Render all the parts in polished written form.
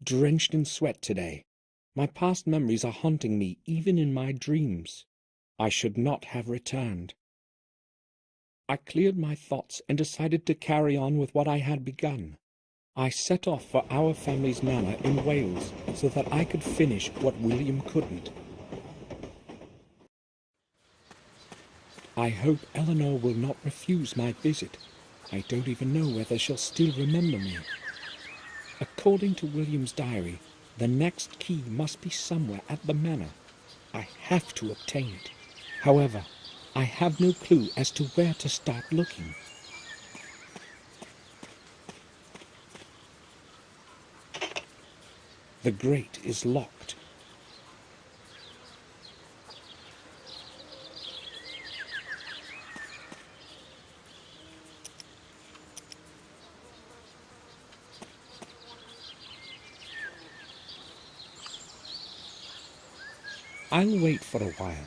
drenched in sweat today. My past memories are haunting me even in my dreams. I should not have returned. I cleared my thoughts and decided to carry on with what I had begun. I set off for our family's manor in Wales so that I could finish what William couldn't. I hope Eleanor will not refuse my visit. I don't even know whether she'll still remember me. According to William's diary, the next key must be somewhere at the manor. I have to obtain it. However, I have no clue as to where to start looking. The grate is locked. I'll wait for a while.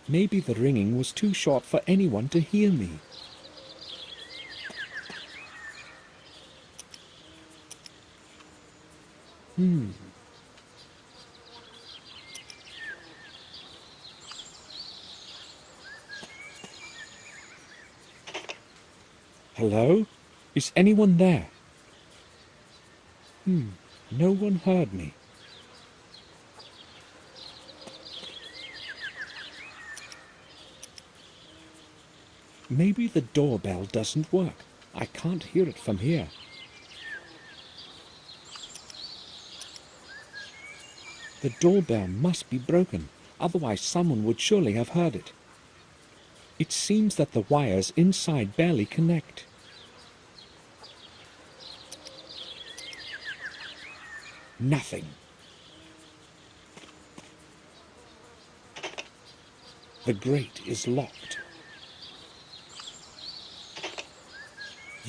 Maybe the ringing was too short for anyone to hear me. Hello? Is anyone there? No one heard me. Maybe the doorbell doesn't work. I can't hear it from here. The doorbell must be broken, otherwise someone would surely have heard it. It seems that the wires inside barely connect. Nothing. The grate is locked.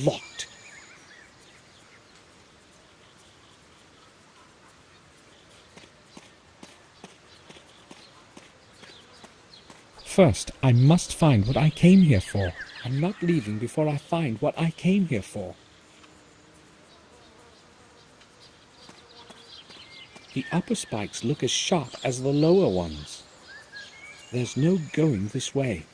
Locked. First, I must find what I came here for. I'm not leaving before I find what I came here for. The upper spikes look as sharp as the lower ones. There's no going this way.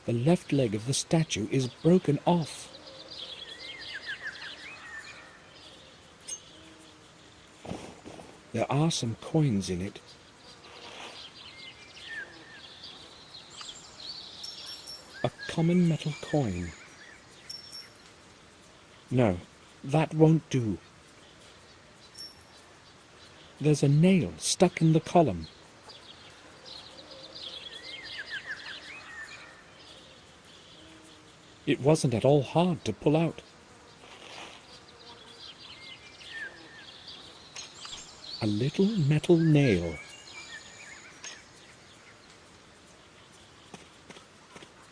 The left leg of the statue is broken off. There are some coins in it. A common metal coin. No, that won't do. There's a nail stuck in the column. It wasn't at all hard to pull out. A little metal nail.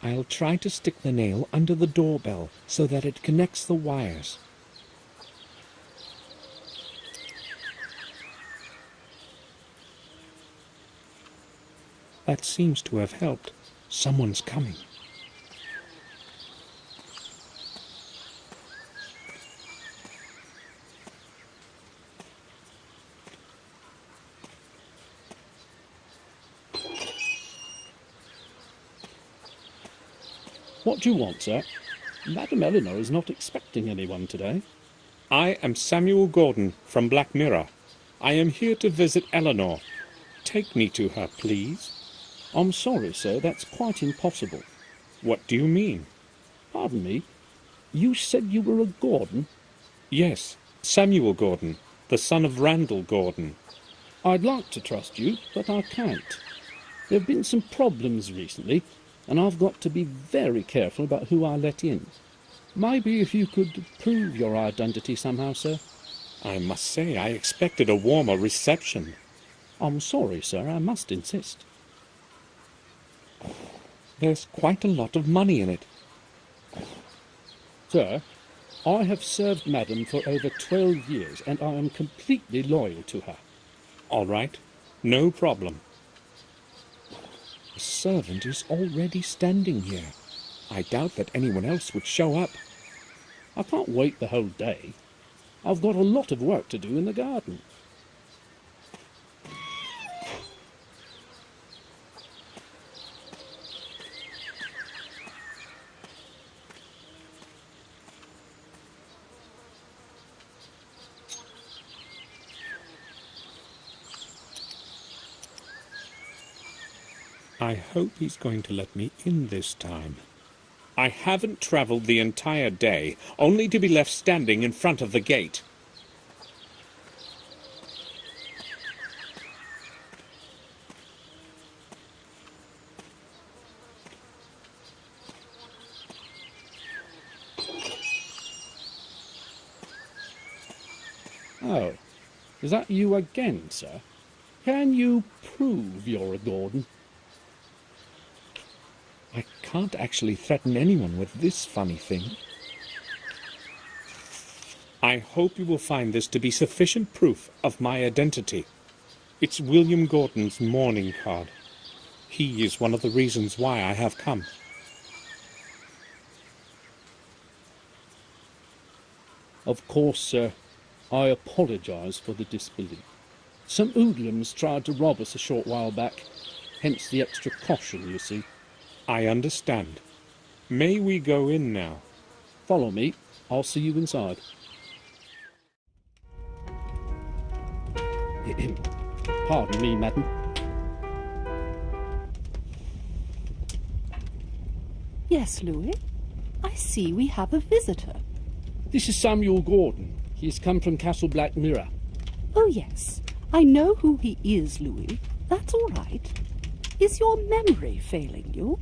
I'll try to stick the nail under the doorbell so that it connects the wires. That seems to have helped. Someone's coming. What do you want, sir? Madam Eleanor is not expecting anyone today. I am Samuel Gordon from Black Mirror. I am here to visit Eleanor. Take me to her, please. I'm sorry, sir, that's quite impossible. What do you mean? Pardon me, you said you were a Gordon? Yes, Samuel Gordon, the son of Randall Gordon. I'd like to trust you, but I can't. There have been some problems recently, and I've got to be very careful about who I let in. Maybe if you could prove your identity somehow, sir. I must say I expected a warmer reception. I'm sorry, sir, I must insist. There's quite a lot of money in it. Sir, I have served Madam for over 12 years, and I am completely loyal to her. All right, no problem. A servant is already standing here. I doubt that anyone else would show up. I can't wait the whole day. I've got a lot of work to do in the garden. I hope he's going to let me in this time. I haven't travelled the entire day, only to be left standing in front of the gate. Oh, is that you again, sir? Can you prove you're a Gordon? I can't actually threaten anyone with this funny thing. I hope you will find this to be sufficient proof of my identity. It's William Gordon's mourning card. He is one of the reasons why I have come. Of course, sir. I apologise for the disbelief. Some hoodlums tried to rob us a short while back, hence the extra caution, you see. I understand. May we go in now? Follow me. I'll see you inside. Pardon me, madam. Yes, Louis. I see we have a visitor. This is Samuel Gordon. He has come from Castle Black Mirror. Oh, yes. I know who he is, Louis. That's all right. Is your memory failing you?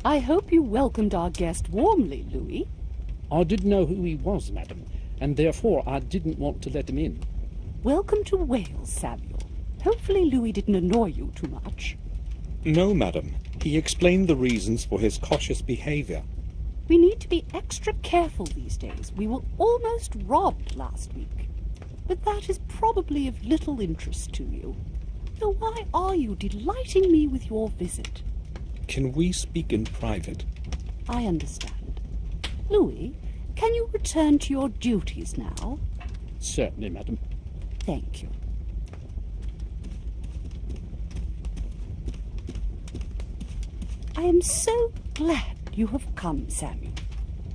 I hope you welcomed our guest warmly, Louis. I didn't know who he was, madam, and therefore I didn't want to let him in. Welcome to Wales, Samuel. Hopefully Louis didn't annoy you too much. No, madam. He explained the reasons for his cautious behaviour. We need to be extra careful these days. We were almost robbed last week. But that is probably of little interest to you. So why are you delighting me with your visit? Can we speak in private? I understand. Louis, can you return to your duties now? Certainly, madam. Thank you. I am so glad you have come, Samuel.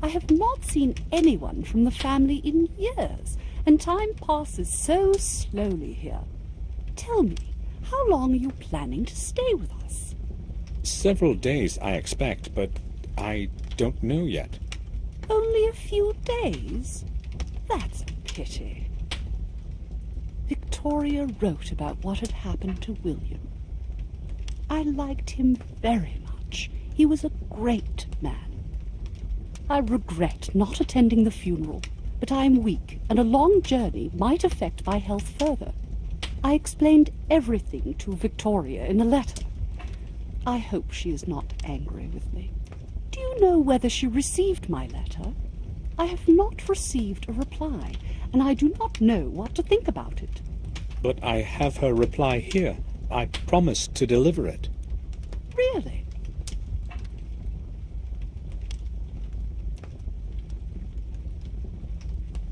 I have not seen anyone from the family in years, and time passes so slowly here. Tell me, how long are you planning to stay with us? Several days, I expect, but I don't know yet. Only a few days? That's a pity. Victoria wrote about what had happened to William. I liked him very much. He was a great man. I regret not attending the funeral, but I am weak, and a long journey might affect my health further. I explained everything to Victoria in a letter. I hope she is not angry with me. Do you know whether she received my letter? I have not received a reply, and I do not know what to think about it. But I have her reply here. I promised to deliver it. Really?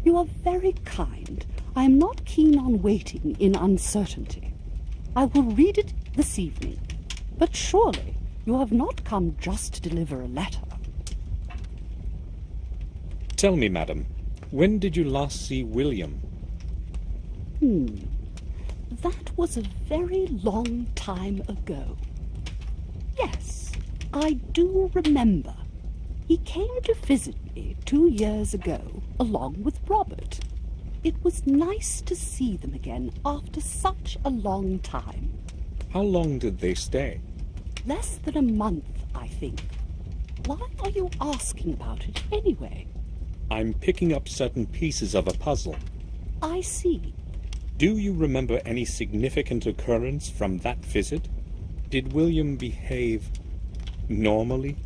You are very kind. I am not keen on waiting in uncertainty. I will read it this evening. But surely you have not come just to deliver a letter. Tell me, madam, when did you last see William? That was a very long time ago. Yes, I do remember. He came to visit me 2 years ago, along with Robert. It was nice to see them again after such a long time. How long did they stay? Less than a month, I think. Why are you asking about it anyway? I'm picking up certain pieces of a puzzle. I see. Do you remember any significant occurrence from that visit? Did William behave normally?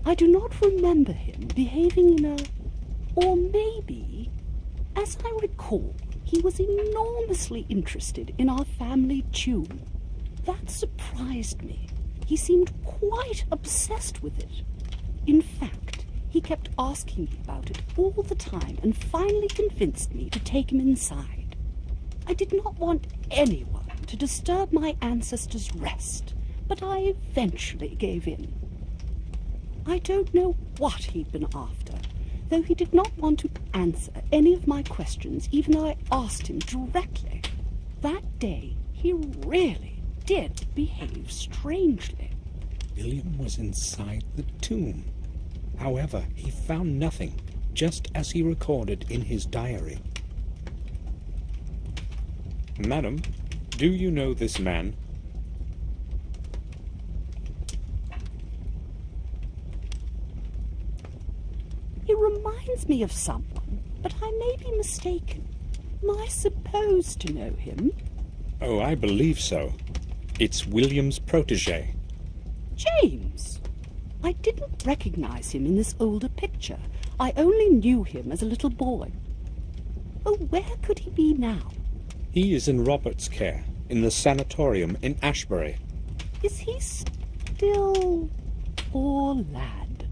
I do not remember him behaving in a... Or maybe, as I recall, he was enormously interested in our family tune. That surprised me. He seemed quite obsessed with it. In fact, he kept asking me about it all the time and finally convinced me to take him inside. I did not want anyone to disturb my ancestors' rest, but I eventually gave in. I don't know what he'd been after, though he did not want to answer any of my questions, even though I asked him directly. That day, he really did behave strangely. William was inside the tomb. However, he found nothing, just as he recorded in his diary. Madam, do you know this man? He reminds me of someone, but I may be mistaken. Am I supposed to know him? Oh, I believe so. It's William's protege. James! I didn't recognize him in this older picture. I only knew him as a little boy. Oh, where could he be now? He is in Robert's care, in the sanatorium in Ashbury. Is he still... Poor lad.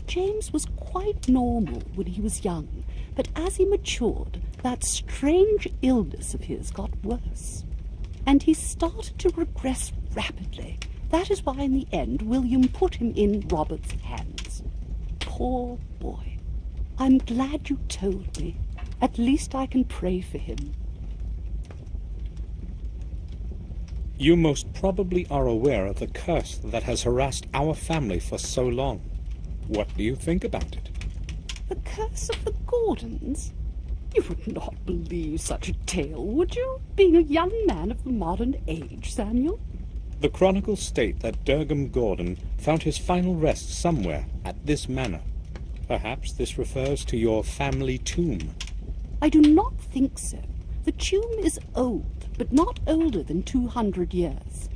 James was quite normal when he was young, but as he matured, that strange illness of his got worse. And he started to regress rapidly. That is why in the end William put him in Robert's hands. Poor boy. I'm glad you told me. At least I can pray for him. You most probably are aware of the curse that has harassed our family for so long. What do you think about it? The curse of the Gordons? You would not believe such a tale, would you, being a young man of the modern age, Samuel? The chronicles state that Durham Gordon found his final rest somewhere at this manor. Perhaps this refers to your family tomb. I do not think so. The tomb is old, but not older than 200 years.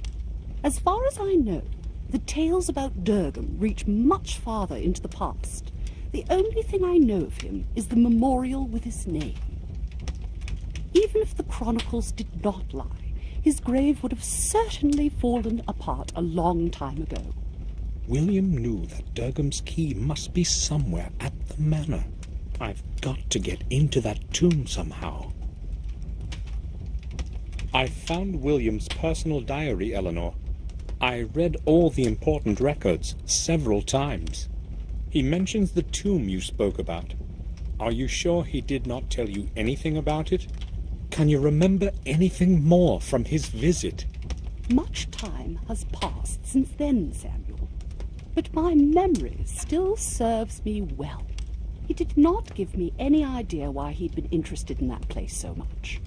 As far as I know, the tales about Durham reach much farther into the past. The only thing I know of him is the memorial with his name. Even if the chronicles did not lie, his grave would have certainly fallen apart a long time ago. William knew that Durham's key must be somewhere at the manor. I've got to get into that tomb somehow. I found William's personal diary, Eleanor. I read all the important records several times. He mentions the tomb you spoke about. Are you sure he did not tell you anything about it? Can you remember anything more from his visit? Much time has passed since then, Samuel, but my memory still serves me well. He did not give me any idea why he'd been interested in that place so much.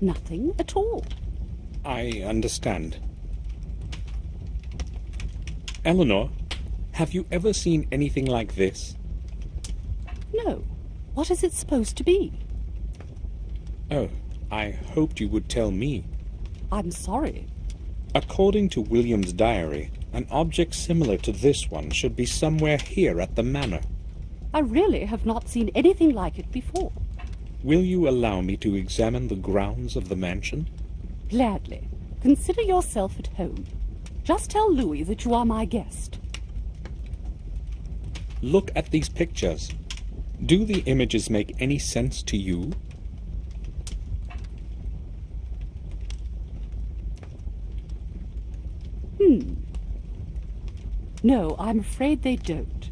Nothing at all. I understand. Eleanor, have you ever seen anything like this? No. What is it supposed to be? Oh, I hoped you would tell me. I'm sorry. According to William's diary, an object similar to this one should be somewhere here at the manor. I really have not seen anything like it before. Will you allow me to examine the grounds of the mansion? Gladly. Consider yourself at home. Just tell Louis that you are my guest. Look at these pictures. Do the images make any sense to you? No, I'm afraid they don't.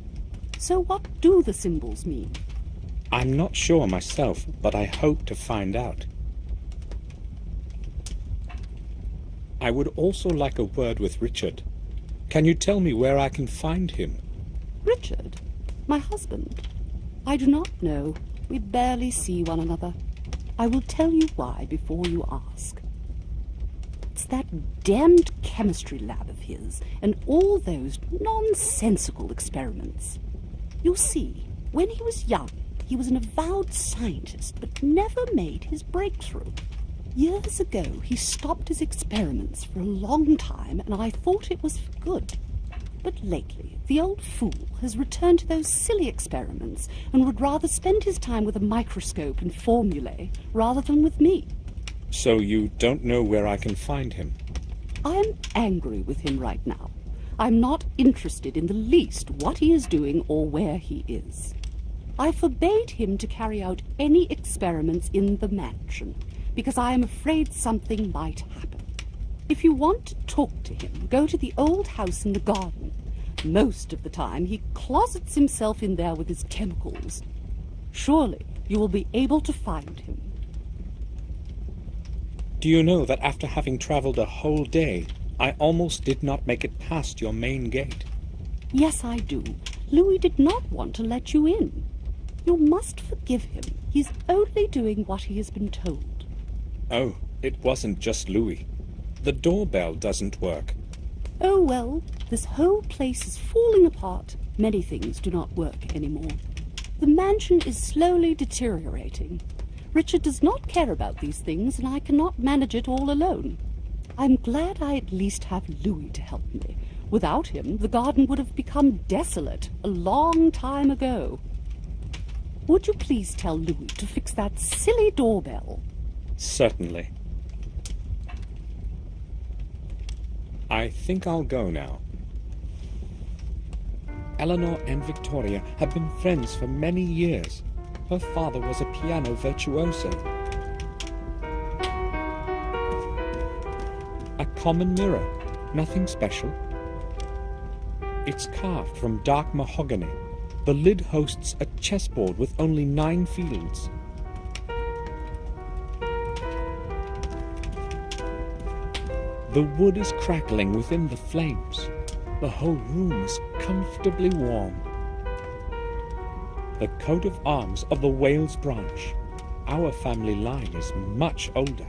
So what do the symbols mean? I'm not sure myself, but I hope to find out. I would also like a word with Richard. Can you tell me where I can find him? Richard? My husband? I do not know. We barely see one another. I will tell you why before you ask. It's that damned chemistry lab of his and all those nonsensical experiments. You see, when he was young, he was an avowed scientist, but never made his breakthrough. Years ago, he stopped his experiments for a long time, and I thought it was for good. But lately, the old fool has returned to those silly experiments and would rather spend his time with a microscope and formulae rather than with me. So you don't know where I can find him? I am angry with him right now. I'm not interested in the least what he is doing or where he is. I forbade him to carry out any experiments in the mansion, because I am afraid something might happen. If you want to talk to him, go to the old house in the garden. Most of the time he closets himself in there with his chemicals. Surely you will be able to find him. Do you know that after having travelled a whole day, I almost did not make it past your main gate? Yes, I do. Louis did not want to let you in. You must forgive him. He's only doing what he has been told. Oh, it wasn't just Louis. The doorbell doesn't work. Oh, well, this whole place is falling apart. Many things do not work anymore. The mansion is slowly deteriorating. Richard does not care about these things, and I cannot manage it all alone. I'm glad I at least have Louis to help me. Without him, the garden would have become desolate a long time ago. Would you please tell Louis to fix that silly doorbell? Certainly. I think I'll go now. Eleanor and Victoria have been friends for many years. Her father was a piano virtuoso. A common mirror, nothing special. It's carved from dark mahogany. The lid hosts a chessboard with only 9 fields. The wood is crackling within the flames. The whole room is comfortably warm. The coat of arms of the Wales branch. Our family line is much older.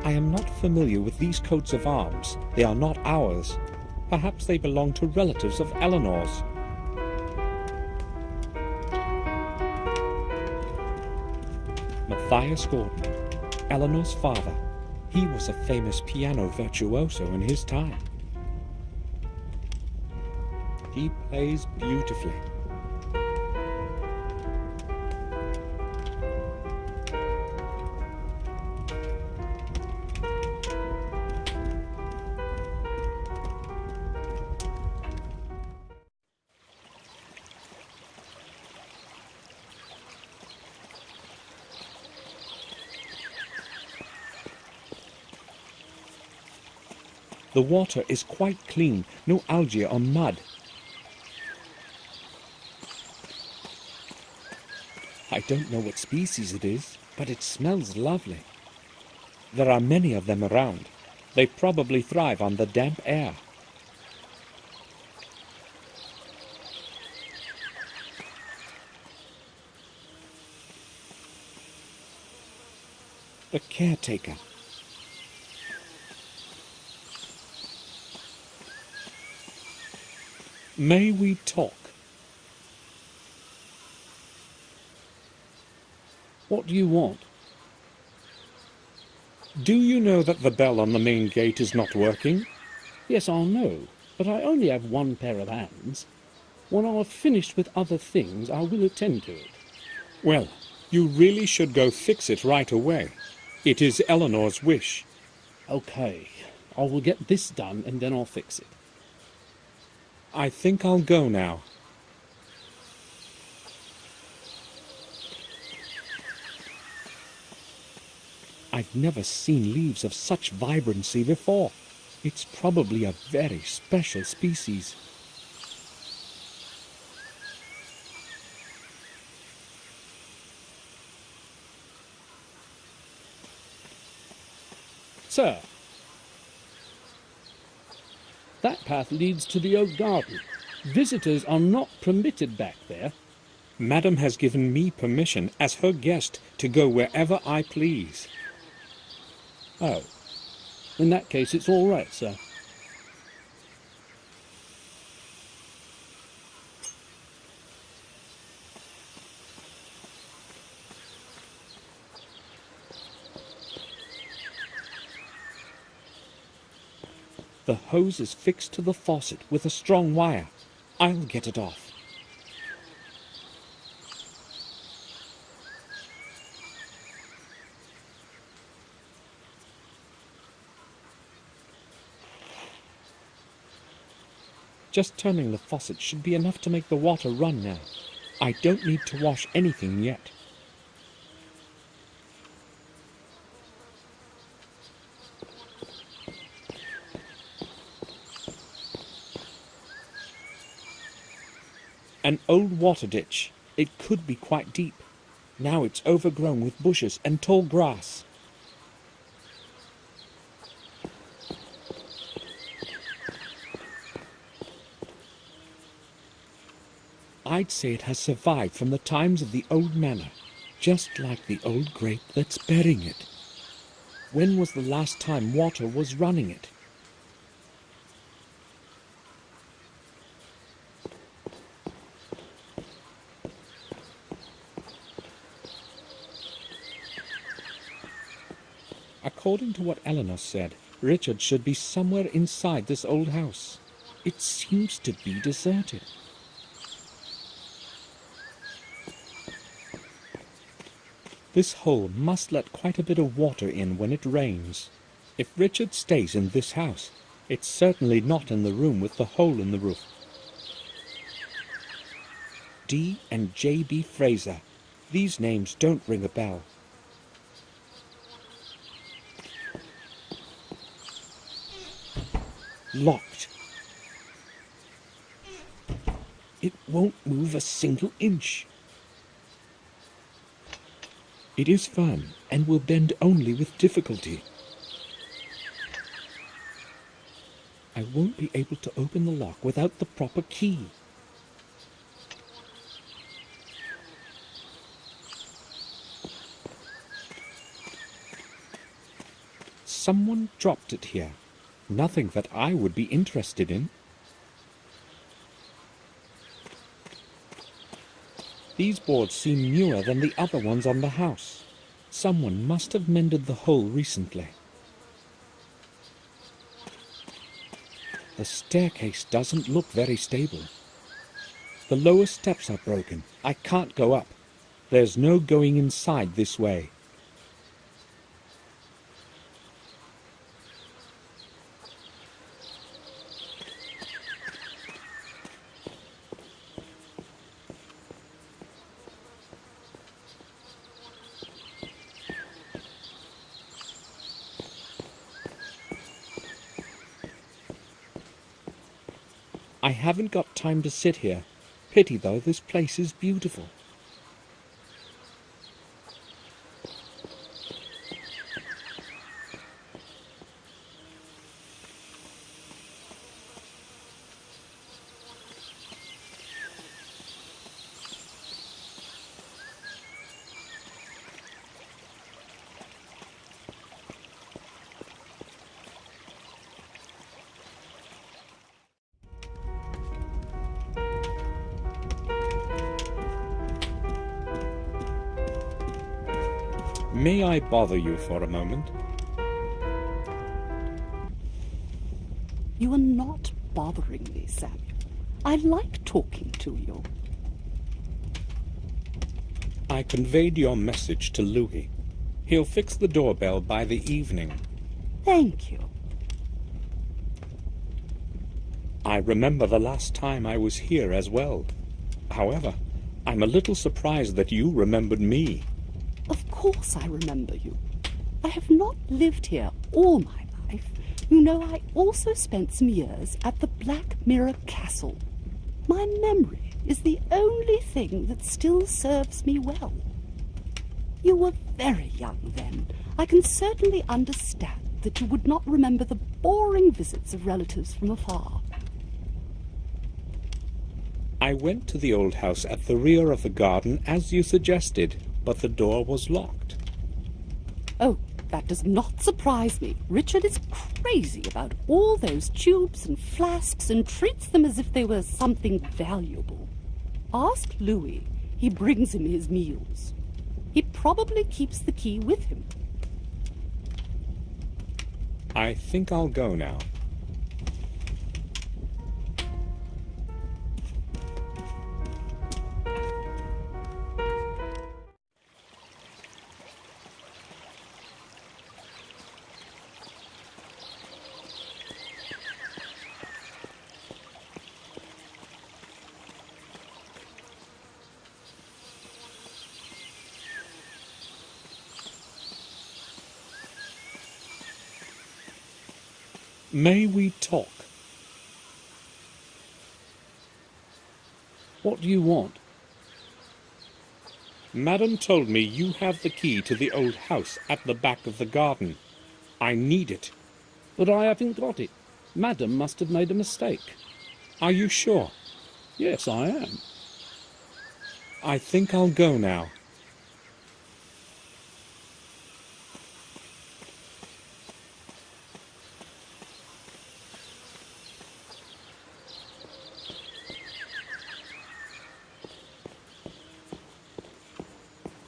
I am not familiar with these coats of arms. They are not ours. Perhaps they belong to relatives of Eleanor's. Matthias Gordon, Eleanor's father. He was a famous piano virtuoso in his time. He plays beautifully. The water is quite clean, no algae or mud. I don't know what species it is, but it smells lovely. There are many of them around. They probably thrive on the damp air. The caretaker. May we talk? What do you want? Do you know that the bell on the main gate is not working? Yes, I'll know, but I only have one pair of hands. When I've finished with other things, I will attend to it. Well, you really should go fix it right away. It is Eleanor's wish. Okay, I will get this done and then I'll fix it. I think I'll go now. I've never seen leaves of such vibrancy before. It's probably a very special species. Sir, that path leads to the oak garden. Visitors are not permitted back there. Madam has given me permission as her guest to go wherever I please. Oh, in that case it's all right, sir. The hose is fixed to the faucet with a strong wire. I'll get it off. Just turning the faucet should be enough to make the water run now. I don't need to wash anything yet. An old water ditch. It could be quite deep. Now it's overgrown with bushes and tall grass. I'd say it has survived from the times of the old manor, just like the old grate that's bearing it. When was the last time water was running it? According to what Eleanor said, Richard should be somewhere inside this old house. It seems to be deserted. This hole must let quite a bit of water in when it rains. If Richard stays in this house, it's certainly not in the room with the hole in the roof. D. and J.B. Fraser. These names don't ring a bell. Locked. It won't move a single inch. It is firm and will bend only with difficulty. I won't be able to open the lock without the proper key. Someone dropped it here. Nothing that I would be interested in. These boards seem newer than the other ones on the house. Someone must have mended the hole recently. The staircase doesn't look very stable. The lower steps are broken. I can't go up. There's no going inside this way. I haven't got time to sit here. Pity though, this place is beautiful. May I bother you for a moment? You are not bothering me, Samuel. I like talking to you. I conveyed your message to Louis. He'll fix the doorbell by the evening. Thank you. I remember the last time I was here as well. However, I'm a little surprised that you remembered me. Of course I remember you. I have not lived here all my life. You know, I also spent some years at the Black Mirror Castle. My memory is the only thing that still serves me well. You were very young then. I can certainly understand that you would not remember the boring visits of relatives from afar. I went to the old house at the rear of the garden as you suggested, but the door was locked. Oh, that does not surprise me. Richard is crazy about all those tubes and flasks and treats them as if they were something valuable. Ask Louis. He brings him his meals. He probably keeps the key with him. I think I'll go now. May we talk? What do you want? Madam told me you have the key to the old house at the back of the garden. I need it. But I haven't got it. Madam must have made a mistake. Are you sure? Yes, I am. I think I'll go now.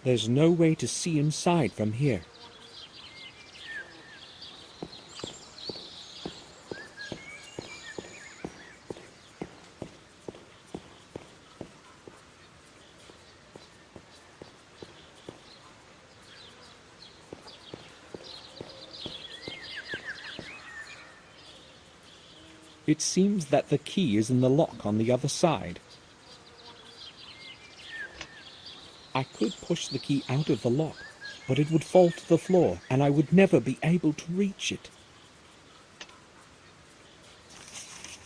There's no way to see inside from here. It seems that the key is in the lock on the other side. I could push the key out of the lock, but it would fall to the floor and I would never be able to reach it.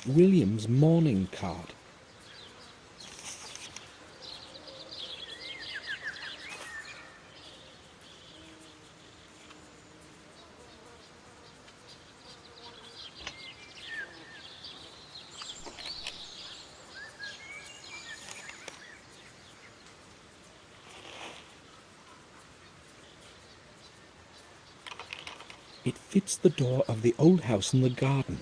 William's mourning card. It fits the door of the old house in the garden.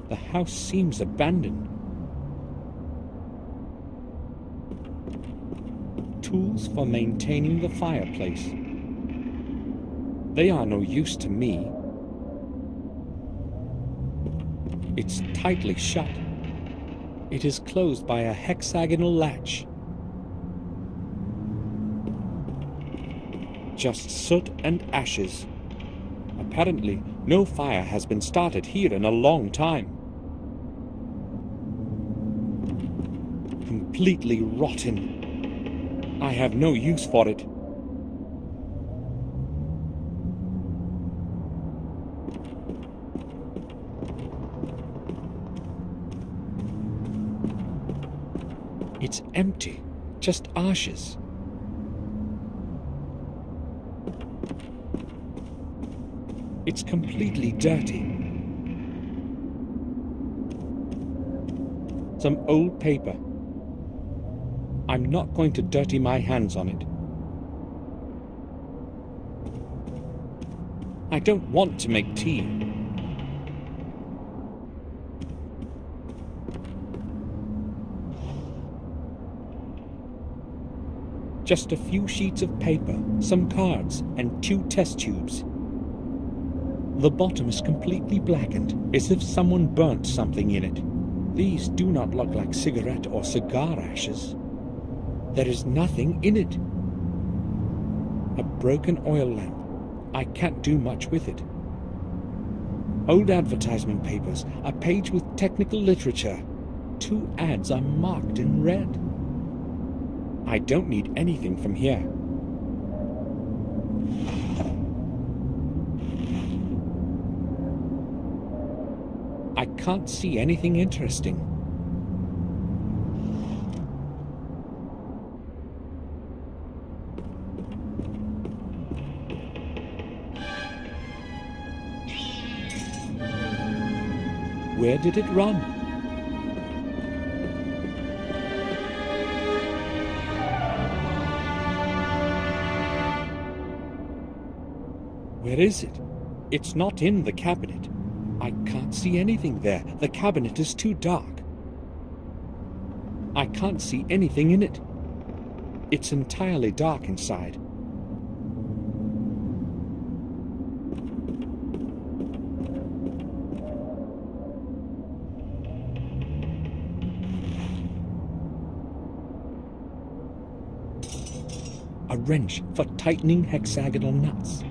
The house seems abandoned. Tools for maintaining the fireplace. They are no use to me. It's tightly shut. It is closed by a hexagonal latch. Just soot and ashes. Apparently, no fire has been started here in a long time. Completely rotten. I have no use for it. It's empty, just ashes. It's completely dirty. Some old paper. I'm not going to dirty my hands on it. I don't want to make tea. Just a few sheets of paper, some cards, and 2 test tubes. The bottom is completely blackened, as if someone burnt something in it. These do not look like cigarette or cigar ashes. There is nothing in it. A broken oil lamp. I can't do much with it. Old advertisement papers, a page with technical literature. 2 ads are marked in red. I don't need anything from here. I can't see anything interesting. Where did it run? Where is it? It's not in the cabinet. I can't see anything there. The cabinet is too dark. I can't see anything in it. It's entirely dark inside. A wrench for tightening hexagonal nuts.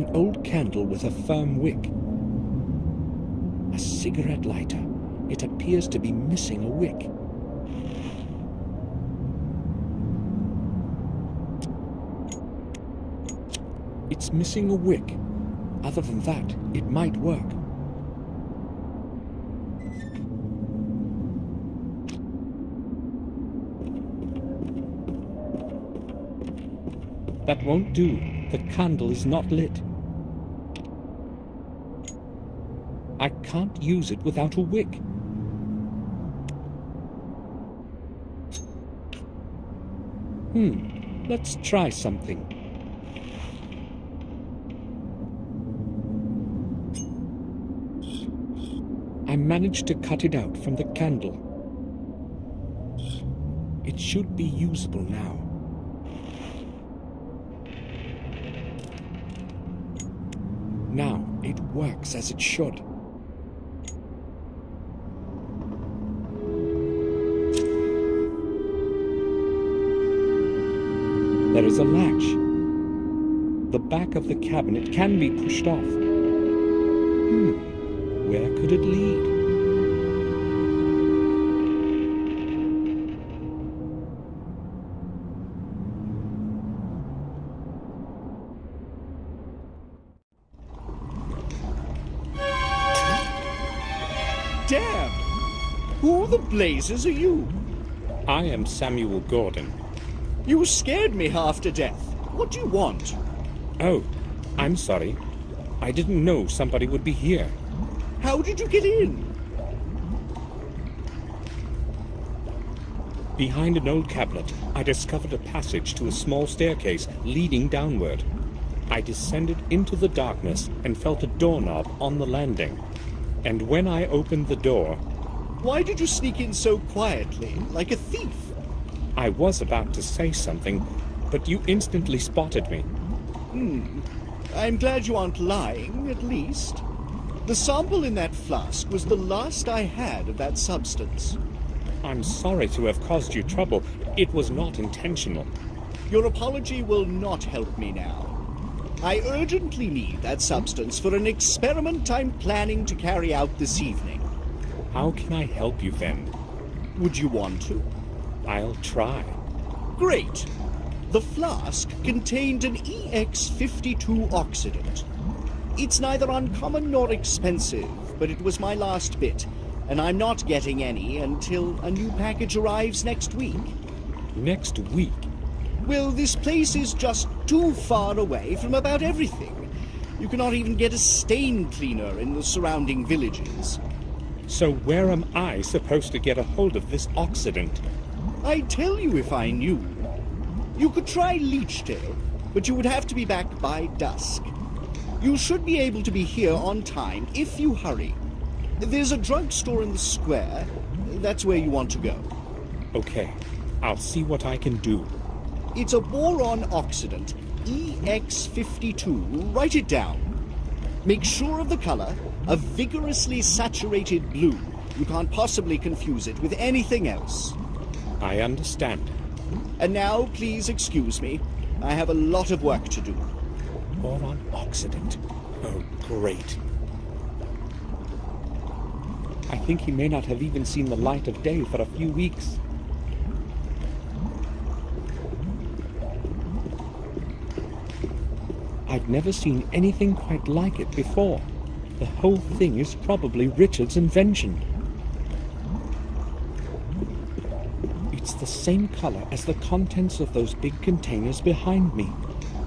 An old candle with a firm wick. A cigarette lighter. It appears to be missing a wick. It's missing a wick. Other than that, it might work. That won't do. The candle is not lit. I can't use it without a wick. Let's try something. I managed to cut it out from the candle. It should be usable now. Now it works as it should. There is a latch. The back of the cabinet can be pushed off. Where could it lead? Damn! Who the blazes are you? I am Samuel Gordon. You scared me half to death. What do you want? Oh, I'm sorry. I didn't know somebody would be here. How did you get in? Behind an old cabinet, I discovered a passage to a small staircase leading downward. I descended into the darkness and felt a doorknob on the landing. And when I opened the door, Why did you sneak in so quietly, like a thief? I was about to say something, but you instantly spotted me. I'm glad you aren't lying, at least. The sample in that flask was the last I had of that substance. I'm sorry to have caused you trouble. It was not intentional. Your apology will not help me now. I urgently need that substance for an experiment I'm planning to carry out this evening. How can I help you then? Would you want to? I'll try. Great! The flask contained an EX52 oxidant. It's neither uncommon nor expensive, but it was my last bit, and I'm not getting any until a new package arrives next week. Next week? Well, this place is just too far away from about everything. You cannot even get a stain cleaner in the surrounding villages. So where am I supposed to get a hold of this oxidant? I'd tell you if I knew. You could try Leechdale, but you would have to be back by dusk. You should be able to be here on time if you hurry. There's a drugstore in the square. That's where you want to go. Okay, I'll see what I can do. It's a boron oxidant, EX52. Write it down. Make sure of the color, a vigorously saturated blue. You can't possibly confuse it with anything else. I understand. And now, please excuse me. I have a lot of work to do. Boron oxidant. Oh, great. I think he may not have even seen the light of day for a few weeks. I've never seen anything quite like it before. The whole thing is probably Richard's invention. It's the same color as the contents of those big containers behind me.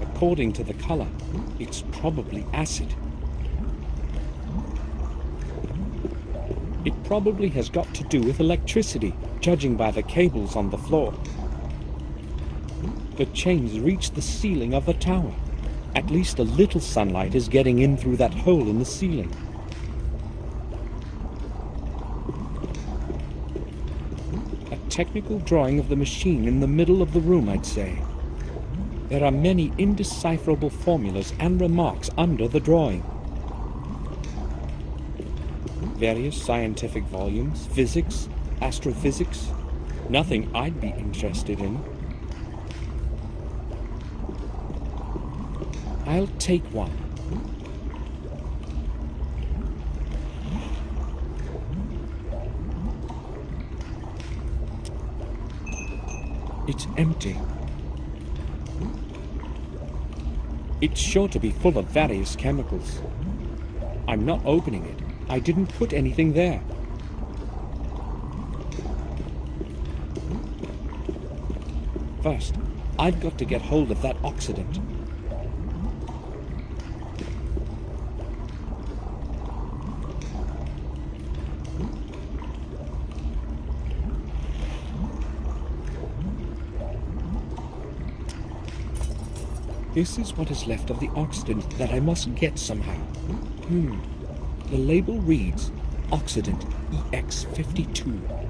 According to the color, it's probably acid. It probably has got to do with electricity, judging by the cables on the floor. The chains reach the ceiling of the tower. At least a little sunlight is getting in through that hole in the ceiling. A technical drawing of the machine in the middle of the room, I'd say. There are many indecipherable formulas and remarks under the drawing. Various scientific volumes, physics, astrophysics. Nothing I'd be interested in. I'll take one. It's empty. It's sure to be full of various chemicals. I'm not opening it. I didn't put anything there. First, I've got to get hold of that oxidant. This is what is left of the oxidant that I must get somehow. The label reads Oxidant EX52.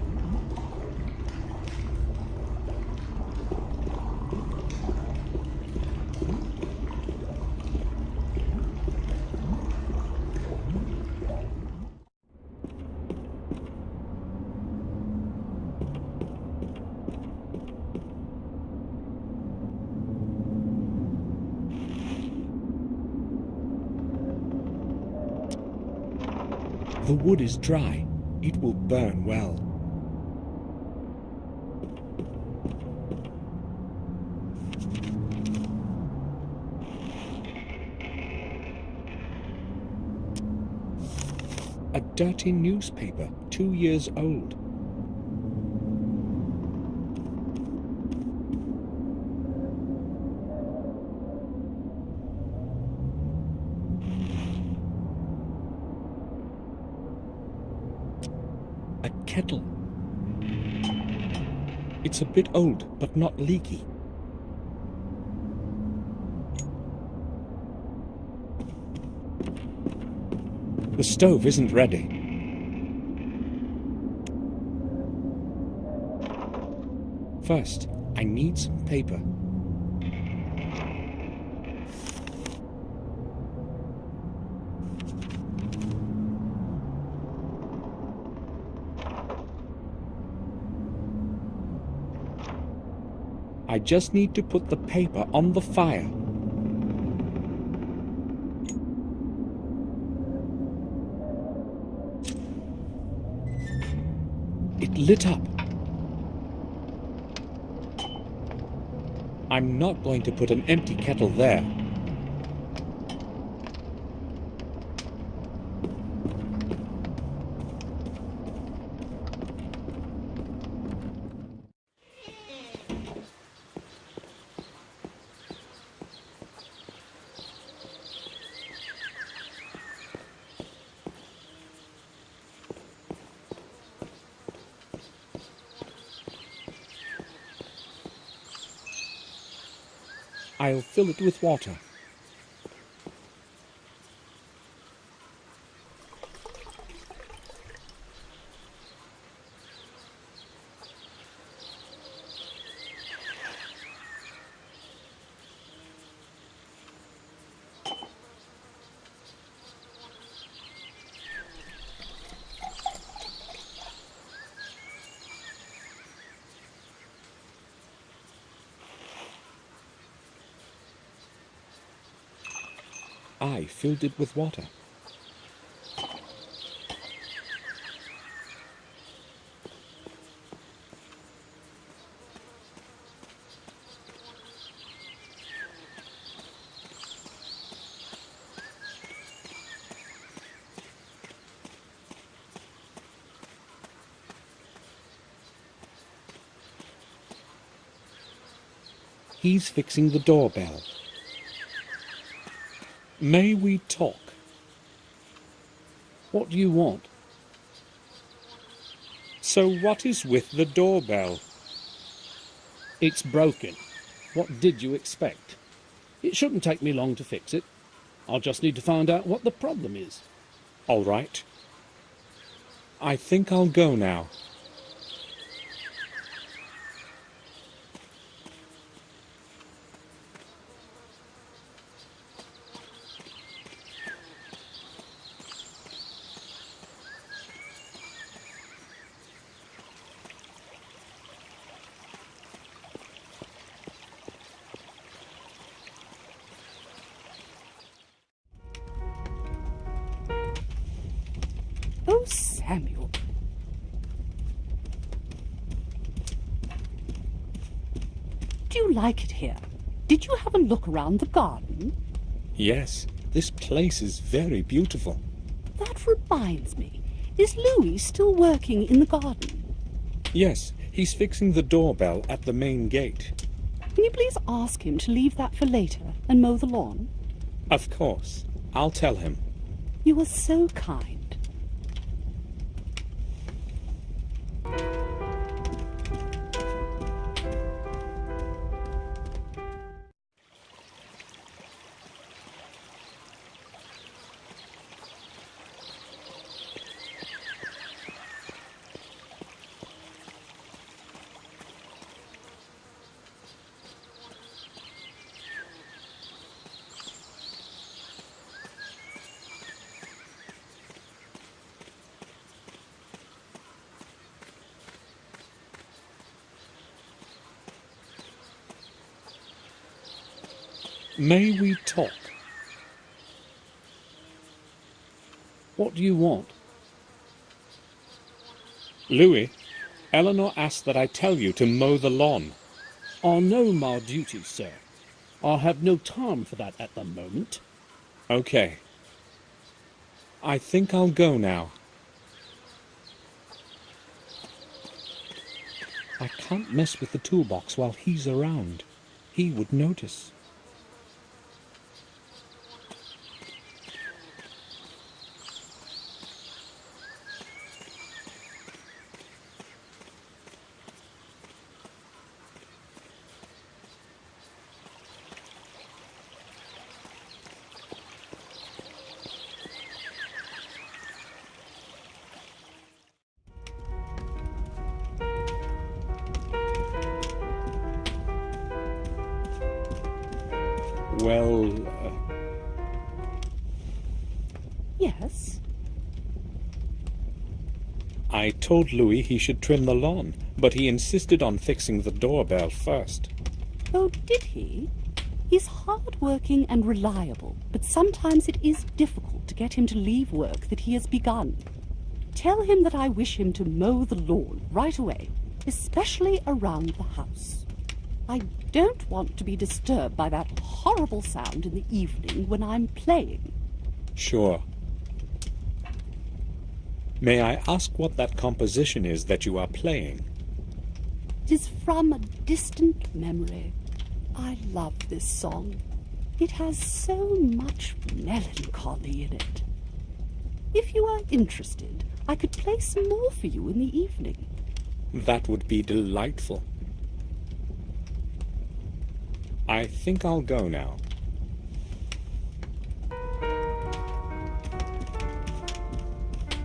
The wood is dry. It will burn well. A dirty newspaper, 2 years old. A kettle. It's a bit old, but not leaky. The stove isn't ready. First, I need some paper. I just need to put the paper on the fire. It lit up. I'm not going to put an empty kettle there. I'll fill it with water. I filled it with water. He's fixing the doorbell. May we talk? What do you want? So what is with the doorbell? It's broken. What did you expect? It shouldn't take me long to fix it. I'll just need to find out what the problem is. All right. I think I'll go now. Oh, Samuel. like it here? Did you have a look around the garden? Yes, this place is very beautiful. That reminds me. Is Louis still working in the garden? Yes, he's fixing the doorbell at the main gate. Can you please ask him to leave that for later and mow the lawn? Of course. I'll tell him. You are so kind. May we talk? What do you want? Louis, Eleanor asked that I tell you to mow the lawn. I know my duty, sir. I have no time for that at the moment. Okay. I think I'll go now. I can't mess with the toolbox while he's around. He would notice. Well, Yes? I told Louis he should trim the lawn, but he insisted on fixing the doorbell first. Oh, did he? He's hard-working and reliable, but sometimes it is difficult to get him to leave work that he has begun. Tell him that I wish him to mow the lawn right away, especially around the house. I don't want to be disturbed by that horrible sound in the evening when I'm playing. Sure. May I ask what that composition is that you are playing? It is from a distant memory. I love this song. It has so much melancholy in it. If you are interested, I could play some more for you in the evening. That would be delightful. I think I'll go now.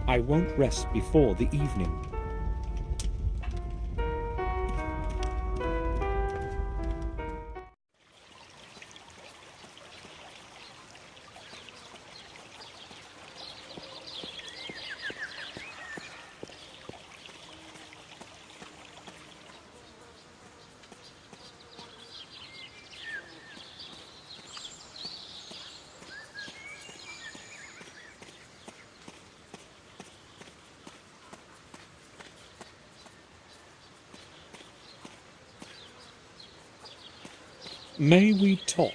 I won't rest before the evening. May we talk?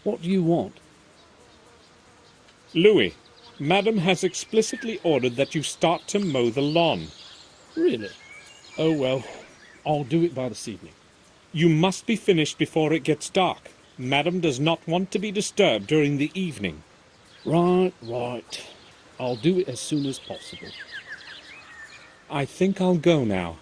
What do you want? Louis, Madam has explicitly ordered that you start to mow the lawn. Really? Oh, well, I'll do it by this evening. You must be finished before it gets dark. Madam does not want to be disturbed during the evening. Right. I'll do it as soon as possible. I think I'll go now.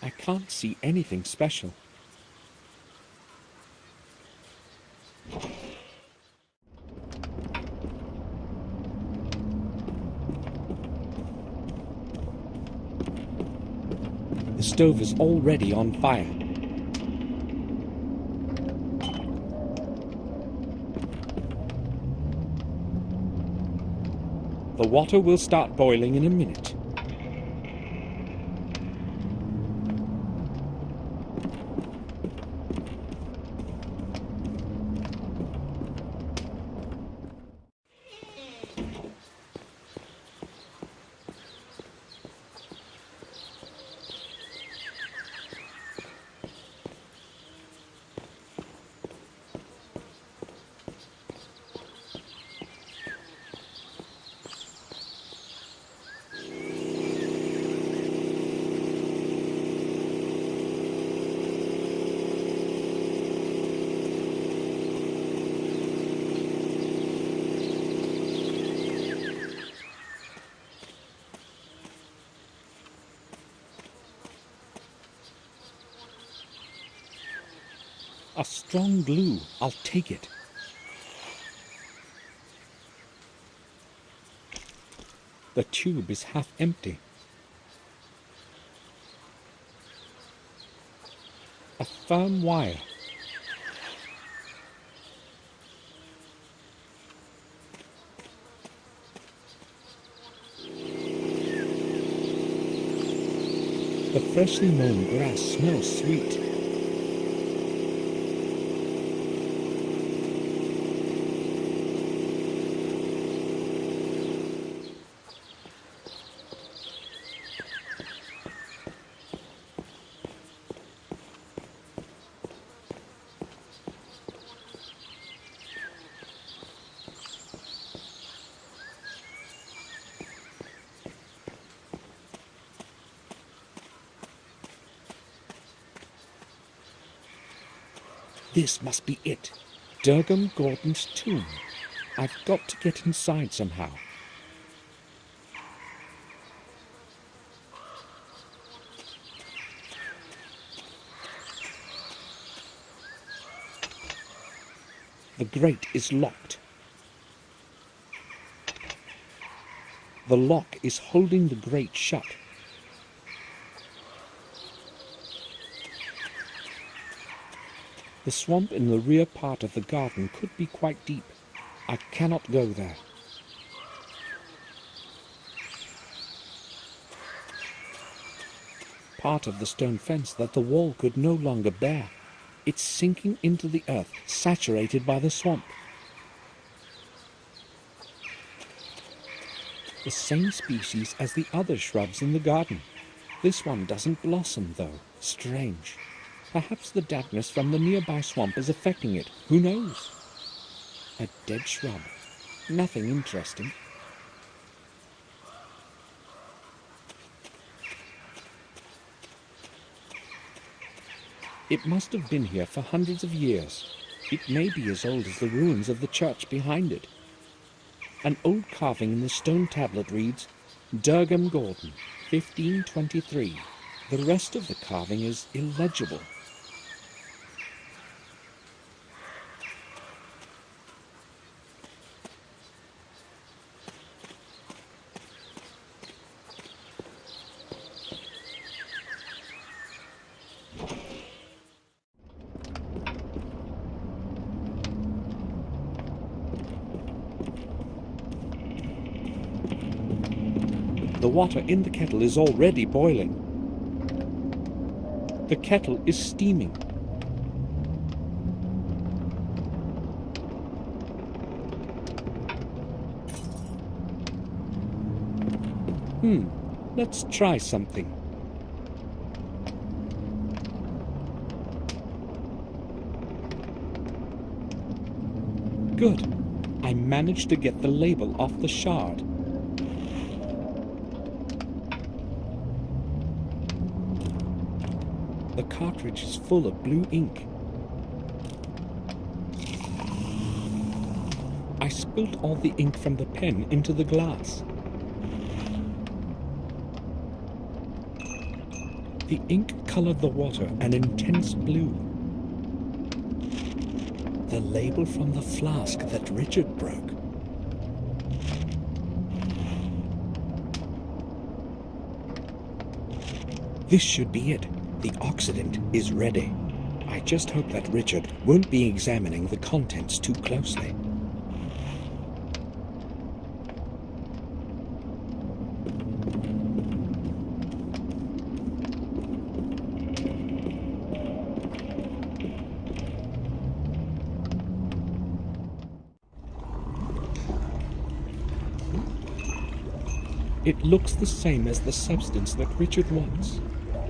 I can't see anything special. The stove is already on fire. The water will start boiling in a minute. A strong glue. I'll take it. The tube is half empty. A firm wire. The freshly mown grass smells sweet. This must be it. Durgam Gordon's tomb. I've got to get inside somehow. The grate is locked. The lock is holding the grate shut. The swamp in the rear part of the garden could be quite deep. I cannot go there. Part of the stone fence that the wall could no longer bear. It's sinking into the earth, saturated by the swamp. The same species as the other shrubs in the garden. This one doesn't blossom, though. Strange. Perhaps the dampness from the nearby swamp is affecting it. Who knows? A dead shrub. Nothing interesting. It must have been here for hundreds of years. It may be as old as the ruins of the church behind it. An old carving in the stone tablet reads, Durgam Gordon, 1523. The rest of the carving is illegible. The water in the kettle is already boiling. The kettle is steaming. Let's try something. Good. I managed to get the label off the shard. The cartridge is full of blue ink. I spilled all the ink from the pen into the glass. The ink colored the water an intense blue. The label from the flask that Richard broke. This should be it. The Occident is ready. I just hope that Richard won't be examining the contents too closely. It looks the same as the substance that Richard wants.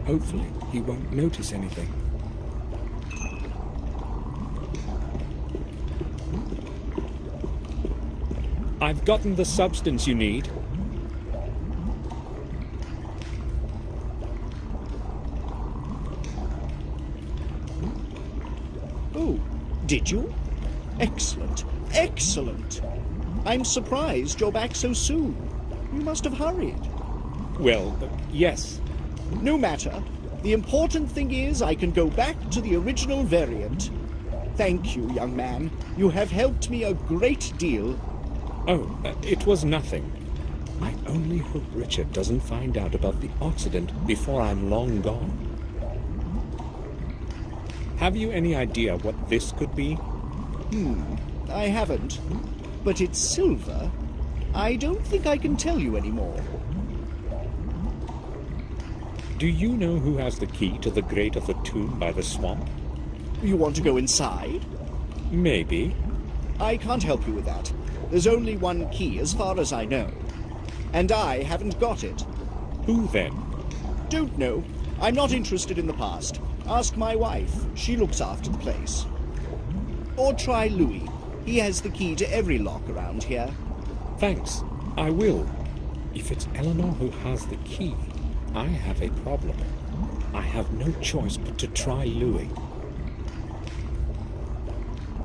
Hopefully, he won't notice anything. I've gotten the substance you need. Oh, did you? Excellent, excellent. I'm surprised you're back so soon. You must have hurried. Well, yes. No matter. The important thing is I can go back to the original variant. Thank you, young man. You have helped me a great deal. Oh, it was nothing. I only hope Richard doesn't find out about the Occident before I'm long gone. Have you any idea what this could be? I haven't. But it's silver. I don't think I can tell you anymore. Do you know who has the key to the grate of the tomb by the swamp? You want to go inside? Maybe. I can't help you with that. There's only one key as far as I know. And I haven't got it. Who then? Don't know. I'm not interested in the past. Ask my wife. She looks after the place. Or try Louis. He has the key to every lock around here. Thanks. I will. If it's Eleanor who has the key, I have a problem. I have no choice but to try Louis.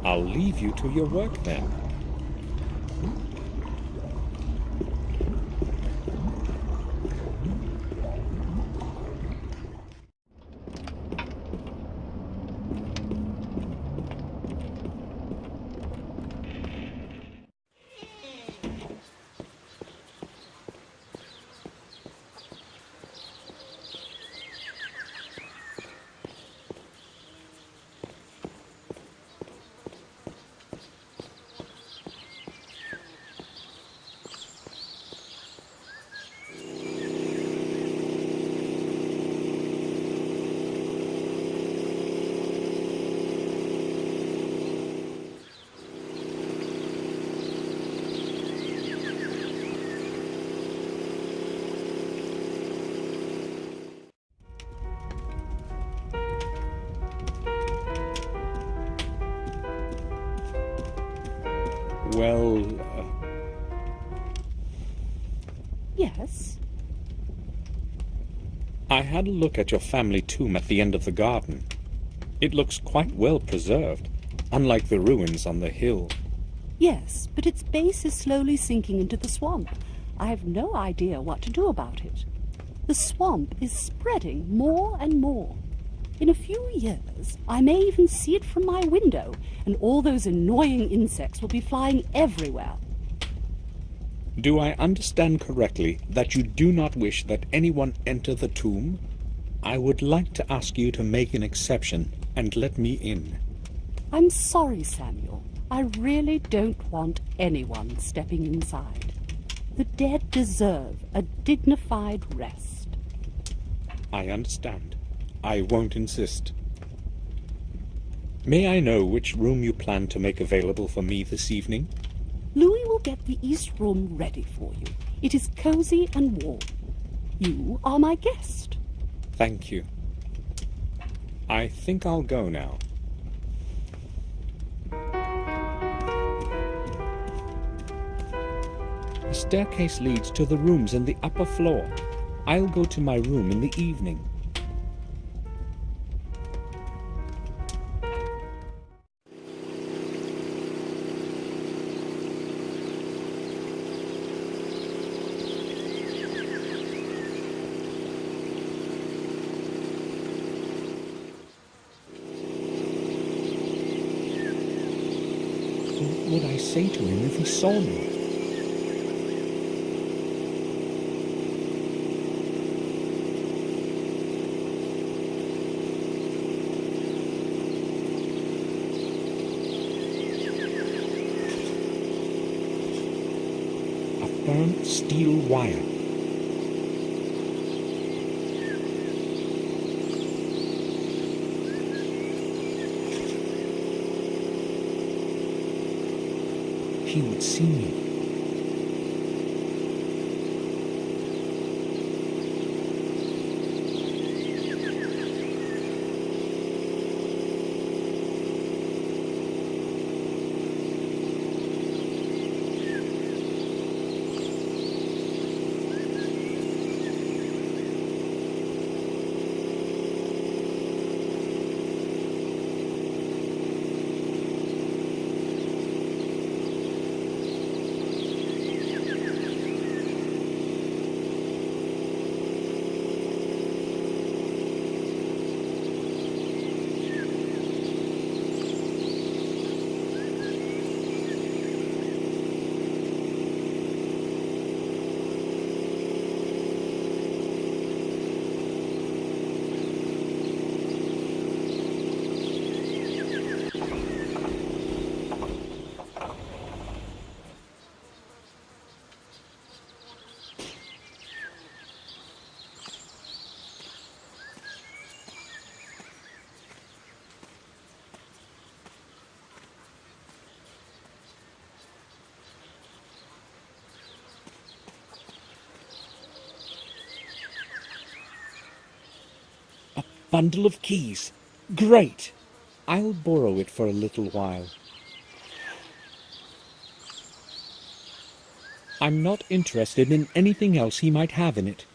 I'll leave you to your work then. Well, Yes? I had a look at your family tomb at the end of the garden. It looks quite well preserved, unlike the ruins on the hill. Yes, but its base is slowly sinking into the swamp. I have no idea what to do about it. The swamp is spreading more and more. In a few years, I may even see it from my window, and all those annoying insects will be flying everywhere. Do I understand correctly that you do not wish that anyone enter the tomb? I would like to ask you to make an exception and let me in. I'm sorry, Samuel. I really don't want anyone stepping inside. The dead deserve a dignified rest. I understand. I won't insist. May I know which room you plan to make available for me this evening? Louis will get the east room ready for you. It is cozy and warm. You are my guest. Thank you. I think I'll go now. The staircase leads to the rooms in the upper floor. I'll go to my room in the evening. What would I say to him if he saw me? steel wire. He would see me. Bundle of keys. Great! I'll borrow it for a little while. I'm not interested in anything else he might have in it.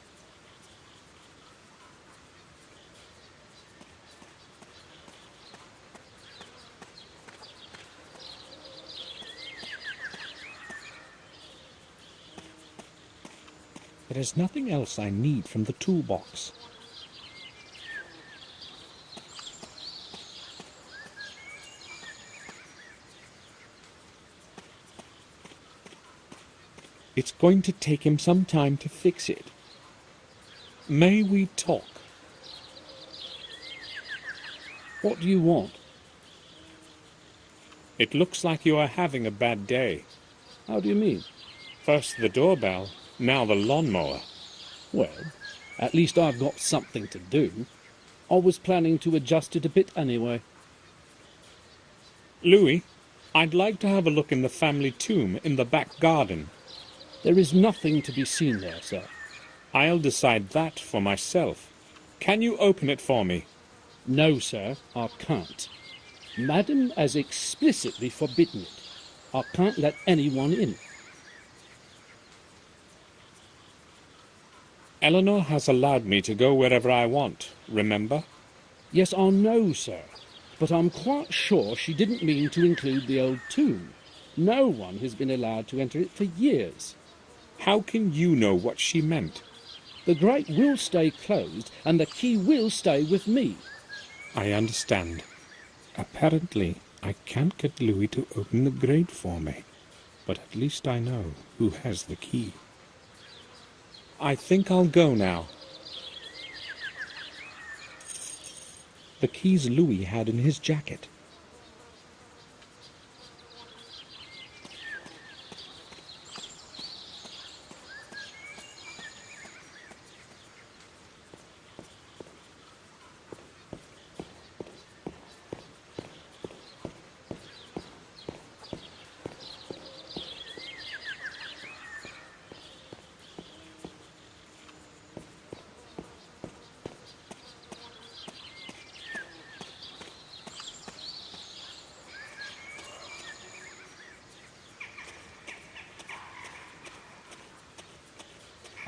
There is nothing else I need from the toolbox. It's going to take him some time to fix it. May we talk? What do you want? It looks like you are having a bad day. How do you mean? First the doorbell, now the lawnmower. Well, at least I've got something to do. I was planning to adjust it a bit anyway. Louis, I'd like to have a look in the family tomb in the back garden. There is nothing to be seen there, sir. I'll decide that for myself. Can you open it for me? No, sir, I can't. Madam has explicitly forbidden it. I can't let anyone in. Eleanor has allowed me to go wherever I want, remember? Yes, I know, sir, but I'm quite sure she didn't mean to include the old tomb. No one has been allowed to enter it for years. How can you know what she meant? The grate will stay closed, and the key will stay with me. I understand. Apparently, I can't get Louis to open the grate for me, but at least I know who has the key. I think I'll go now. The keys Louis had in his jacket.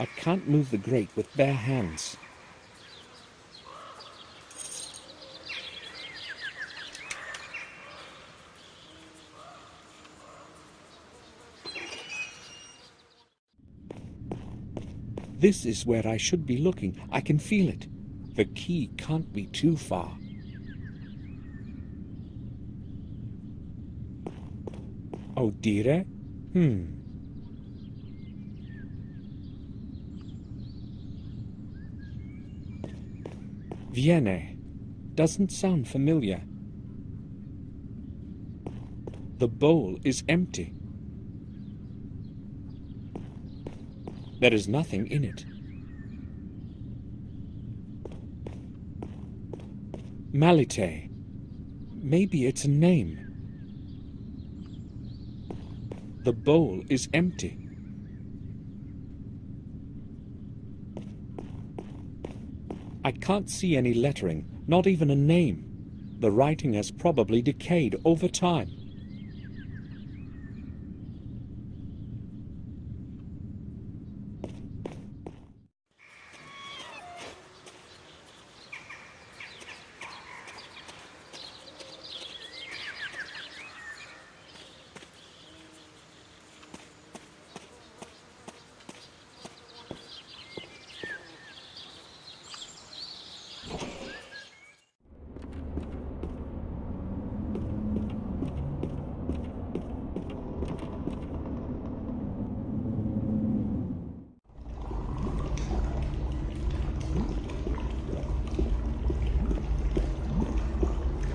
I can't move the grate with bare hands. This is where I should be looking. I can feel it. The key can't be too far. Oh, dire? Viene. Doesn't sound familiar. The bowl is empty. There is nothing in it. Malite. Maybe it's a name. The bowl is empty. I can't see any lettering, not even a name. The writing has probably decayed over time.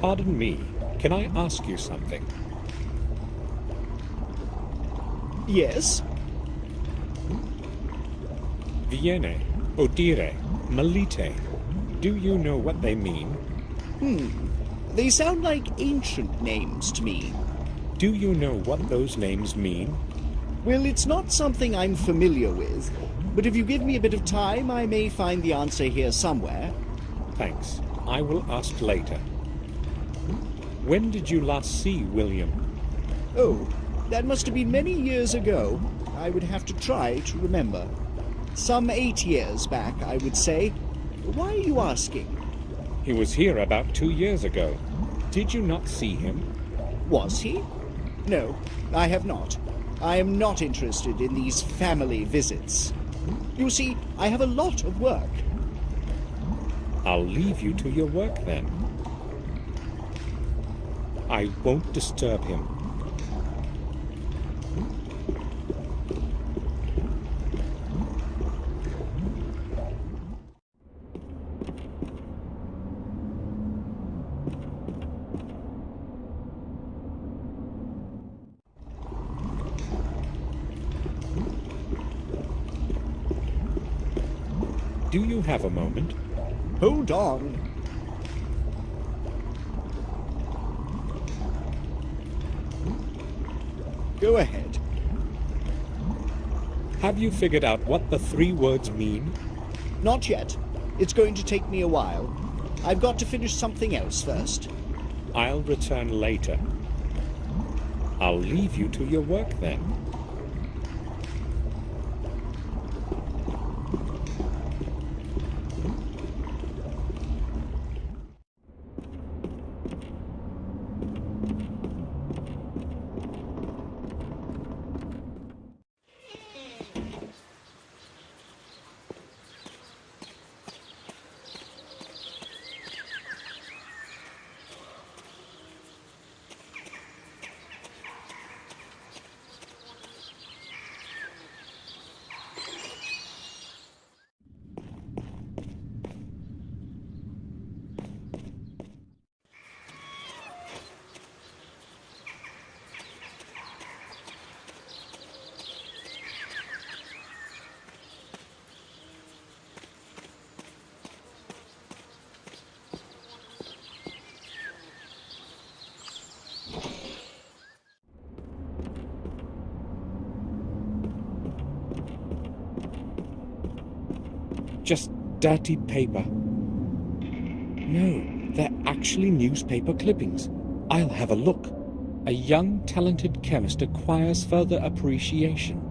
Pardon me, can I ask you something? Yes? Viene, odire, malite. Do you know what they mean? They sound like ancient names to me. Do you know what those names mean? Well, it's not something I'm familiar with, but if you give me a bit of time, I may find the answer here somewhere. Thanks. I will ask later. When did you last see William? Oh, that must have been many years ago. I would have to try to remember. Some 8 years back, I would say. Why are you asking? He was here about 2 years ago. Did you not see him? Was he? No, I have not. I am not interested in these family visits. You see, I have a lot of work. I'll leave you to your work then. I won't disturb him. Do you have a moment? Hold on. Go ahead. Have you figured out what the 3 words mean? Not yet. It's going to take me a while. I've got to finish something else first. I'll return later. I'll leave you to your work then. Just dirty paper. No, they're actually newspaper clippings. I'll have a look. A young, talented chemist acquires further appreciation.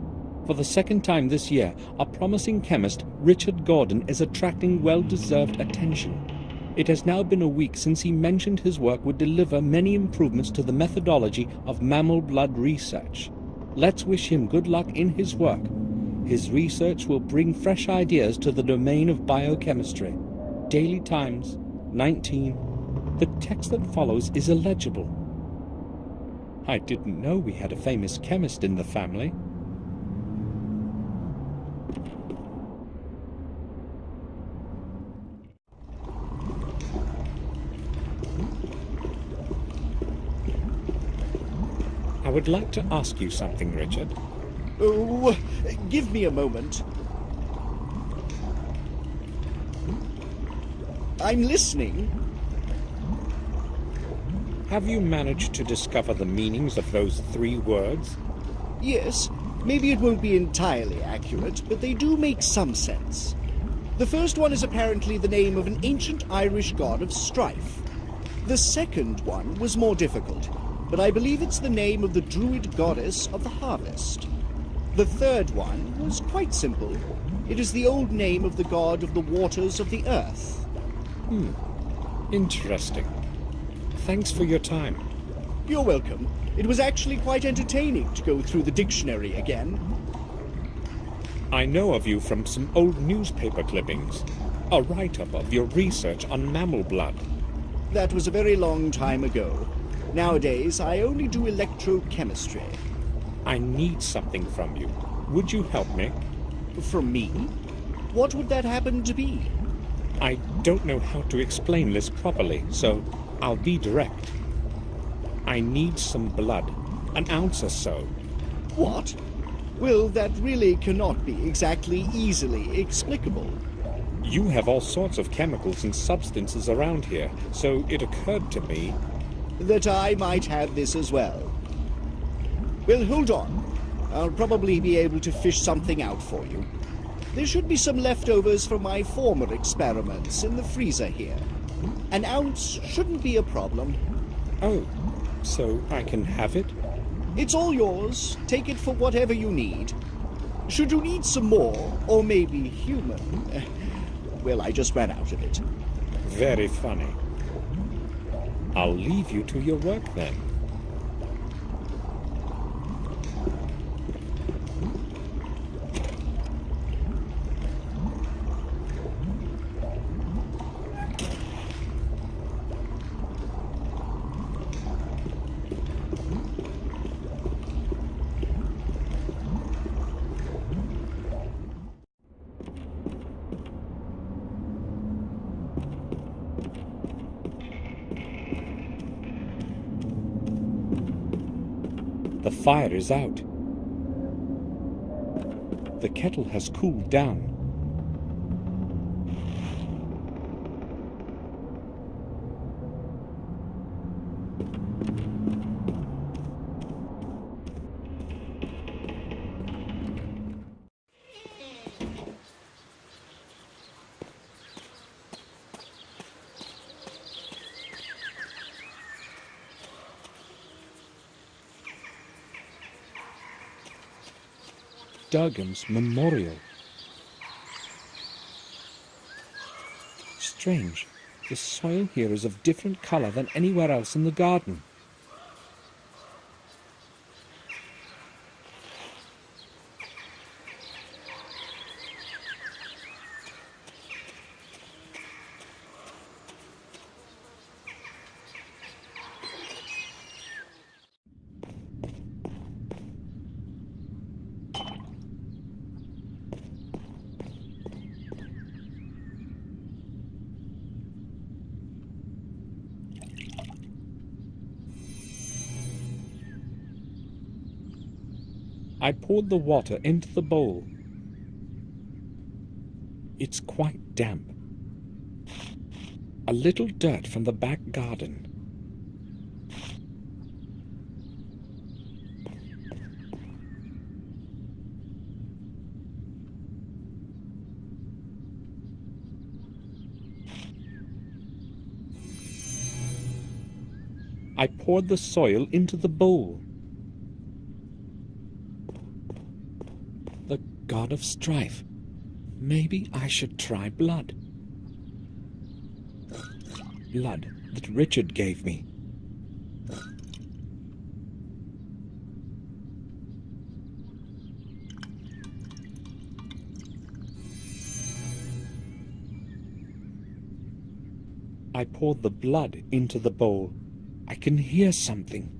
For the second time this year, a promising chemist, Richard Gordon, is attracting well-deserved attention. It has now been a week since he mentioned his work would deliver many improvements to the methodology of mammal blood research. Let's wish him good luck in his work. His research will bring fresh ideas to the domain of biochemistry. Daily Times, 19. The text that follows is illegible. I didn't know we had a famous chemist in the family. I would like to ask you something, Richard. Oh, give me a moment. I'm listening. Have you managed to discover the meanings of those 3 words? Yes, maybe it won't be entirely accurate, but they do make some sense. The first one is apparently the name of an ancient Irish god of strife. The second one was more difficult, but I believe it's the name of the druid goddess of the harvest. The third one was quite simple. It is the old name of the god of the waters of the earth. Interesting. Thanks for your time. You're welcome. It was actually quite entertaining to go through the dictionary again. I know of you from some old newspaper clippings. A write-up of your research on mammal blood. That was a very long time ago. Nowadays, I only do electrochemistry. I need something from you. Would you help me? From me? What would that happen to be? I don't know how to explain this properly, so I'll be direct. I need some blood. An ounce or so. What? Well, that really cannot be exactly easily explicable. You have all sorts of chemicals and substances around here, so it occurred to me... That I might have this as well. Well, hold on. I'll probably be able to fish something out for you. There should be some leftovers from my former experiments in the freezer here. An ounce shouldn't be a problem. Oh, so I can have it? It's all yours. Take it for whatever you need. Should you need some more, or maybe human... Well, I just ran out of it. Very funny. I'll leave you to your work then. The fire is out. The kettle has cooled down. Durgam's memorial. Strange. The soil here is of different color than anywhere else in the garden. I poured the water into the bowl. It's quite damp. A little dirt from the back garden. I poured the soil into the bowl. The god of strife. Maybe I should try blood. Blood that Richard gave me. I poured the blood into the bowl. I can hear something.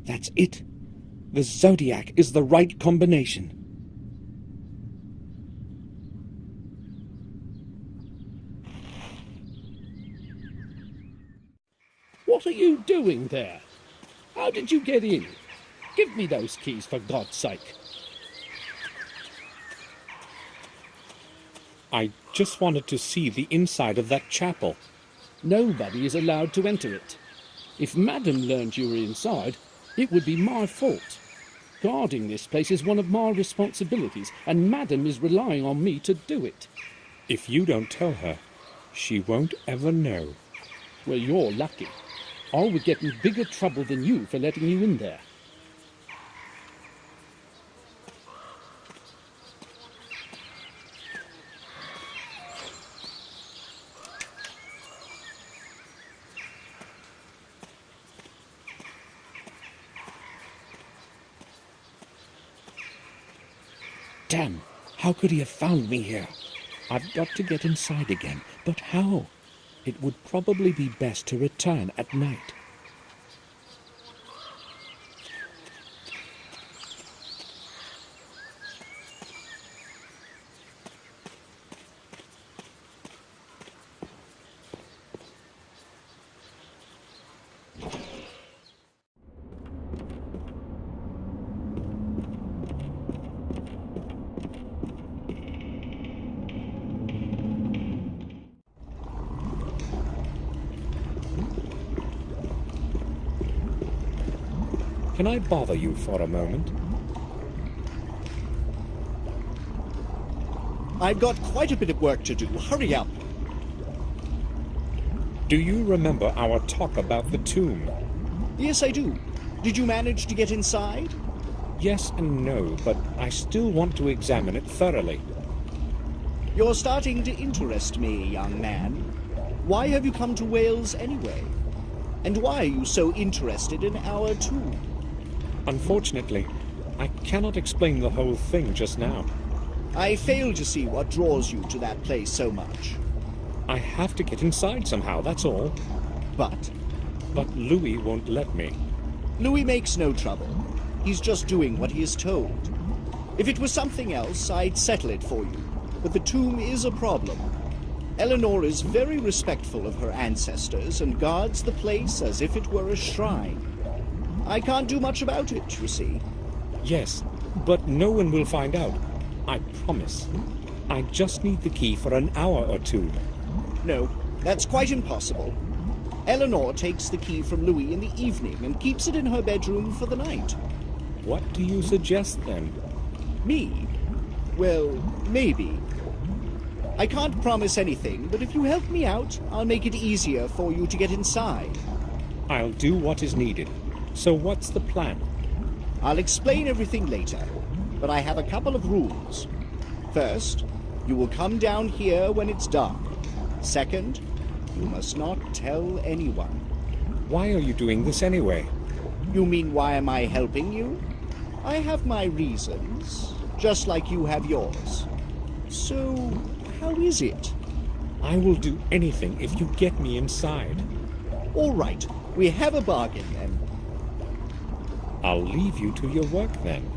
That's it. The Zodiac is the right combination. What are you doing there? How did you get in? Give me those keys, for God's sake. I just wanted to see the inside of that chapel. Nobody is allowed to enter it. If Madam learned you were inside, it would be my fault. Guarding this place is one of my responsibilities, and Madam is relying on me to do it. If you don't tell her, she won't ever know. Well, you're lucky. I would get in bigger trouble than you for letting you in there. Damn, how could he have found me here? I've got to get inside again, but how? It would probably be best to return at night. Can I bother you for a moment? I've got quite a bit of work to do. Hurry up. Do you remember our talk about the tomb? Yes, I do. Did you manage to get inside? Yes and no, but I still want to examine it thoroughly. You're starting to interest me, young man. Why have you come to Wales anyway? And why are you so interested in our tomb? Unfortunately, I cannot explain the whole thing just now. I fail to see what draws you to that place so much. I have to get inside somehow, that's all. But But Louis won't let me. Louis makes no trouble. He's just doing what he is told. If it was something else, I'd settle it for you. But the tomb is a problem. Eleanor is very respectful of her ancestors and guards the place as if it were a shrine. I can't do much about it, you see. Yes, but no one will find out. I promise. I just need the key for an hour or two. No, that's quite impossible. Eleanor takes the key from Louis in the evening and keeps it in her bedroom for the night. What do you suggest then? Me? Well, maybe. I can't promise anything, but if you help me out, I'll make it easier for you to get inside. I'll do what is needed. So what's the plan? I'll explain everything later, but I have a couple of rules. First, you will come down here when it's dark. Second, you must not tell anyone. Why are you doing this anyway? You mean why am I helping you? I have my reasons, just like you have yours. So, how is it? I will do anything if you get me inside. All right, we have a bargain then. I'll leave you to your work then.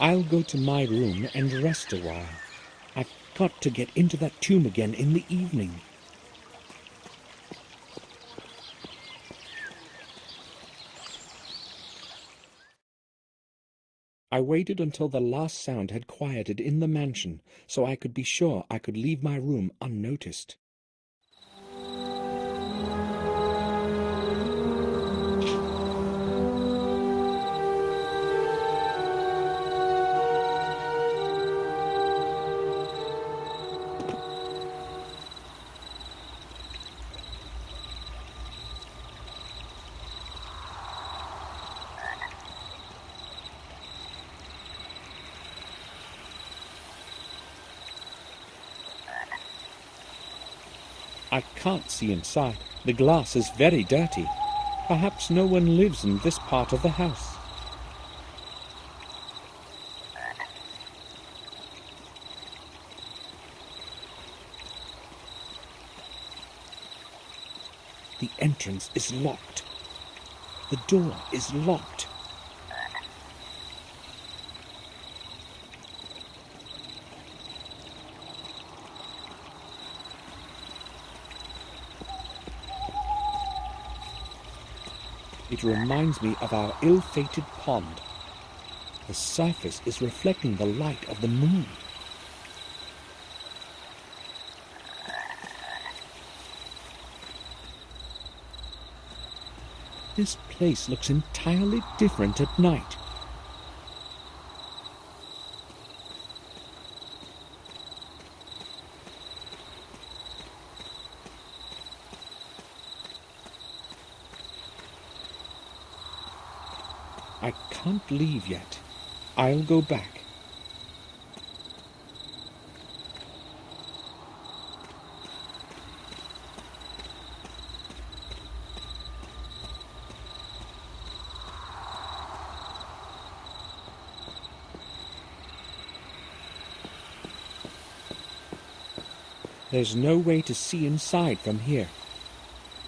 I'll go to my room and rest a while. I've got to get into that tomb again in the evening. I waited until the last sound had quieted in the mansion, so I could be sure I could leave my room unnoticed. I can't see inside. The glass is very dirty. Perhaps no one lives in this part of the house. The entrance is locked. The door is locked. It reminds me of our ill-fated pond. The surface is reflecting the light of the moon. This place looks entirely different at night. I can't leave yet. I'll go back. There's no way to see inside from here.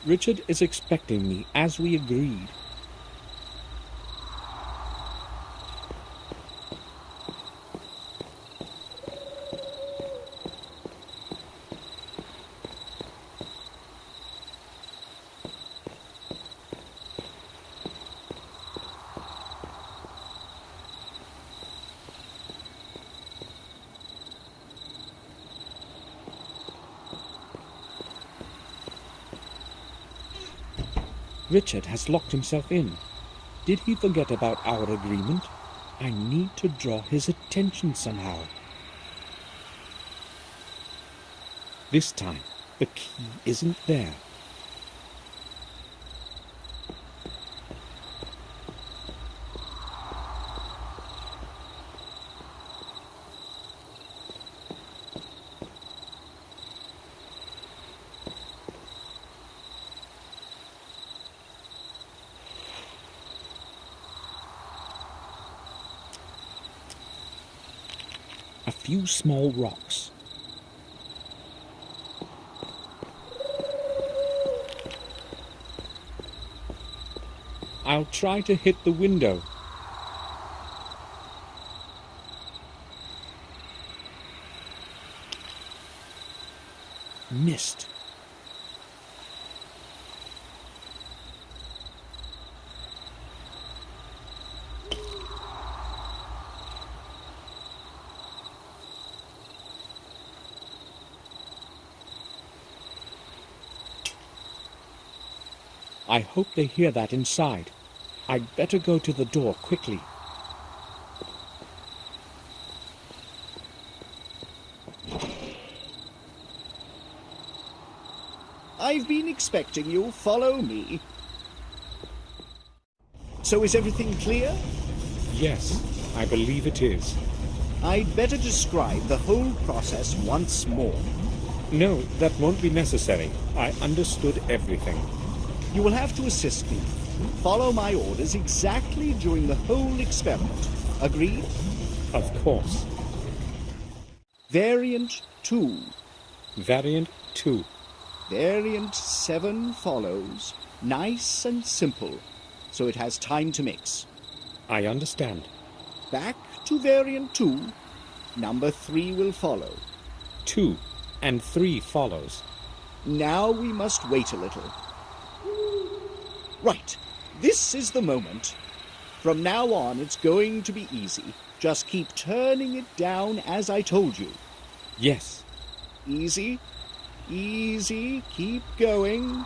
Richard is expecting me, as we agreed. Richard has locked himself in. Did he forget about our agreement? I need to draw his attention somehow. This time, the key isn't there. A few small rocks. I'll try to hit the window. Missed. I hope they hear that inside. I'd better go to the door quickly. I've been expecting you. Follow me. So is everything clear? Yes, I believe it is. I'd better describe the whole process once more. No, that won't be necessary. I understood everything. You will have to assist me. Follow my orders exactly during the whole experiment. Agreed? Of course. Variant 2. Variant 2. Variant 7 follows. Nice and simple, so it has time to mix. I understand. Back to variant 2. Number 3 will follow. 2 and 3 follows. Now we must wait a little. Right, this is the moment. From now on, it's going to be easy. Just keep turning it down as I told you. Yes. Easy, easy, keep going.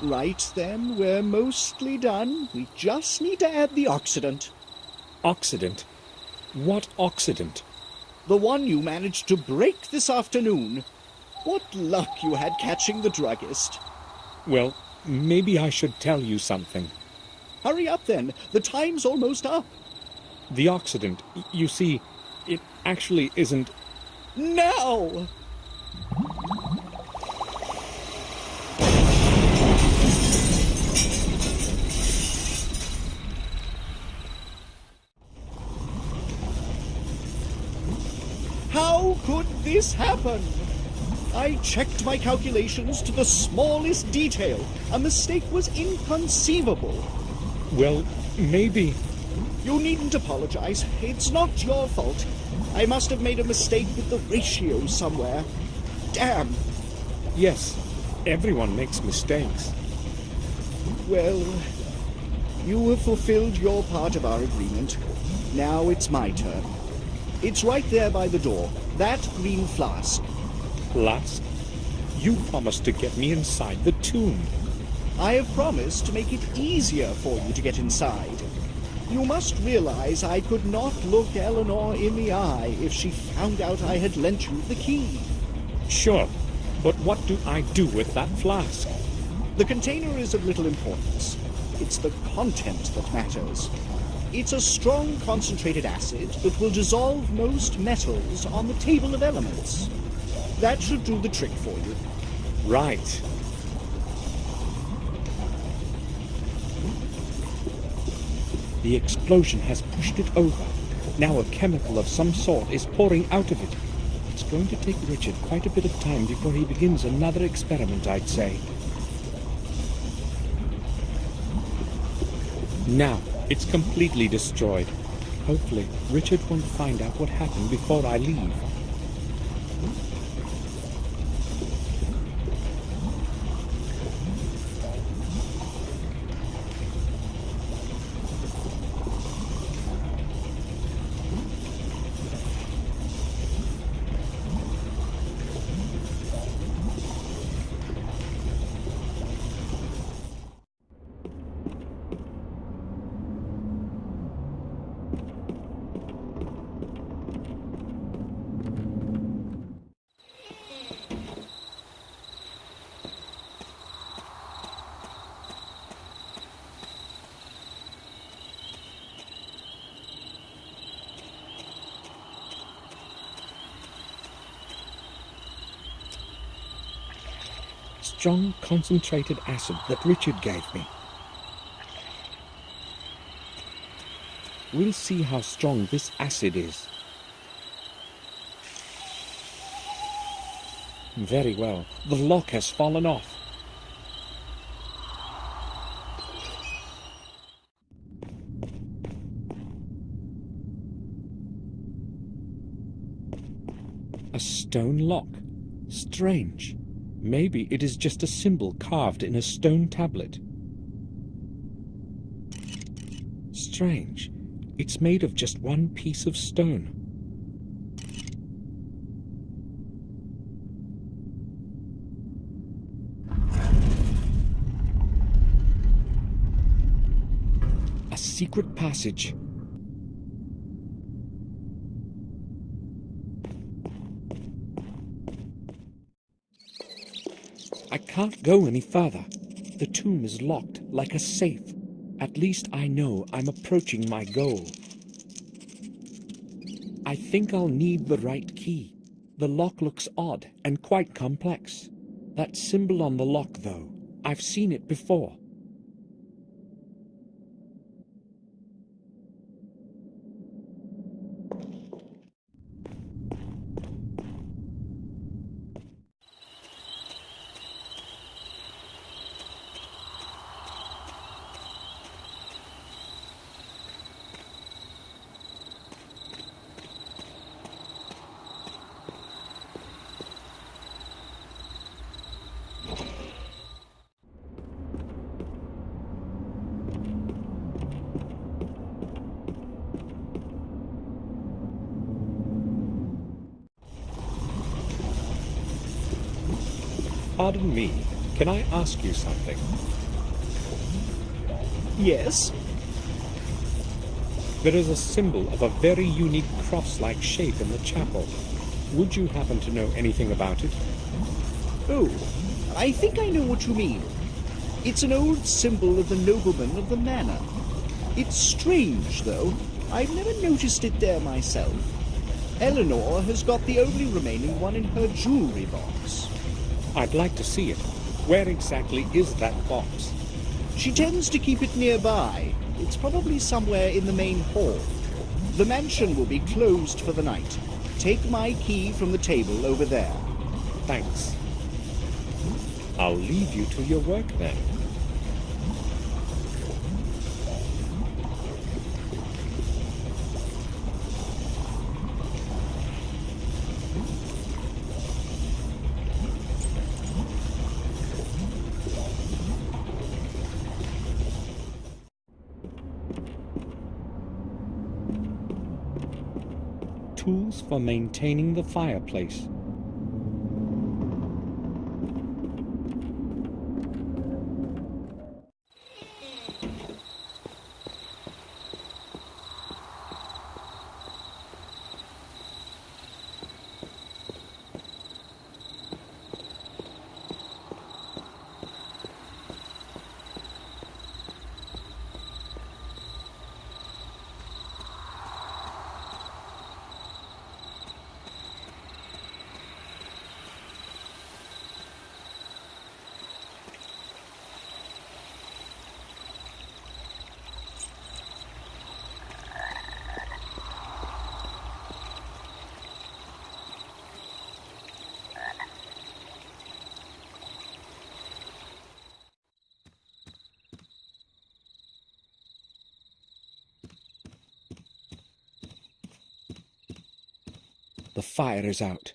Right then, we're mostly done. We just need to add the oxidant. Oxidant? What oxidant? The one you managed to break this afternoon. What luck you had catching the druggist. Well, maybe I should tell you something. Hurry up then, the time's almost up. The oxidant, you see, it actually isn't... Now! How could this happen? I checked my calculations to the smallest detail. A mistake was inconceivable. Well, maybe... You needn't apologize. It's not your fault. I must have made a mistake with the ratio somewhere. Damn. Yes, everyone makes mistakes. Well, you have fulfilled your part of our agreement. Now it's my turn. It's right there by the door. That green flask. Flask? You promised to get me inside the tomb. I have promised to make it easier for you to get inside. You must realize I could not look Eleanor in the eye if she found out I had lent you the key. Sure, but what do I do with that flask? The container is of little importance. It's the content that matters. It's a strong concentrated acid that will dissolve most metals on the table of elements. That should do the trick for you. Right. The explosion has pushed it over. Now a chemical of some sort is pouring out of it. It's going to take Richard quite a bit of time before he begins another experiment, I'd say. Now, it's completely destroyed. Hopefully, Richard won't find out what happened before I leave. Strong concentrated acid that Richard gave me. We'll see how strong this acid is. Very well. The lock has fallen off. A stone lock. Strange. Maybe it is just a symbol carved in a stone tablet. Strange. It's made of just one piece of stone. A secret passage. I can't go any further. The tomb is locked like a safe. At least I know I'm approaching my goal. I think I'll need the right key. The lock looks odd and quite complex. That symbol on the lock, though, I've seen it before. Pardon me, can I ask you something? Yes? There is a symbol of a very unique cross-like shape in the chapel. Would you happen to know anything about it? Oh, I think I know what you mean. It's an old symbol of the nobleman of the manor. It's strange, though. I've never noticed it there myself. Eleanor has got the only remaining one in her jewelry box. I'd like to see it. Where exactly is that box? She tends to keep it nearby. It's probably somewhere in the main hall. The mansion will be closed for the night. Take my key from the table over there. Thanks. I'll leave you to your work then. Tools for maintaining the fireplace. The fire is out.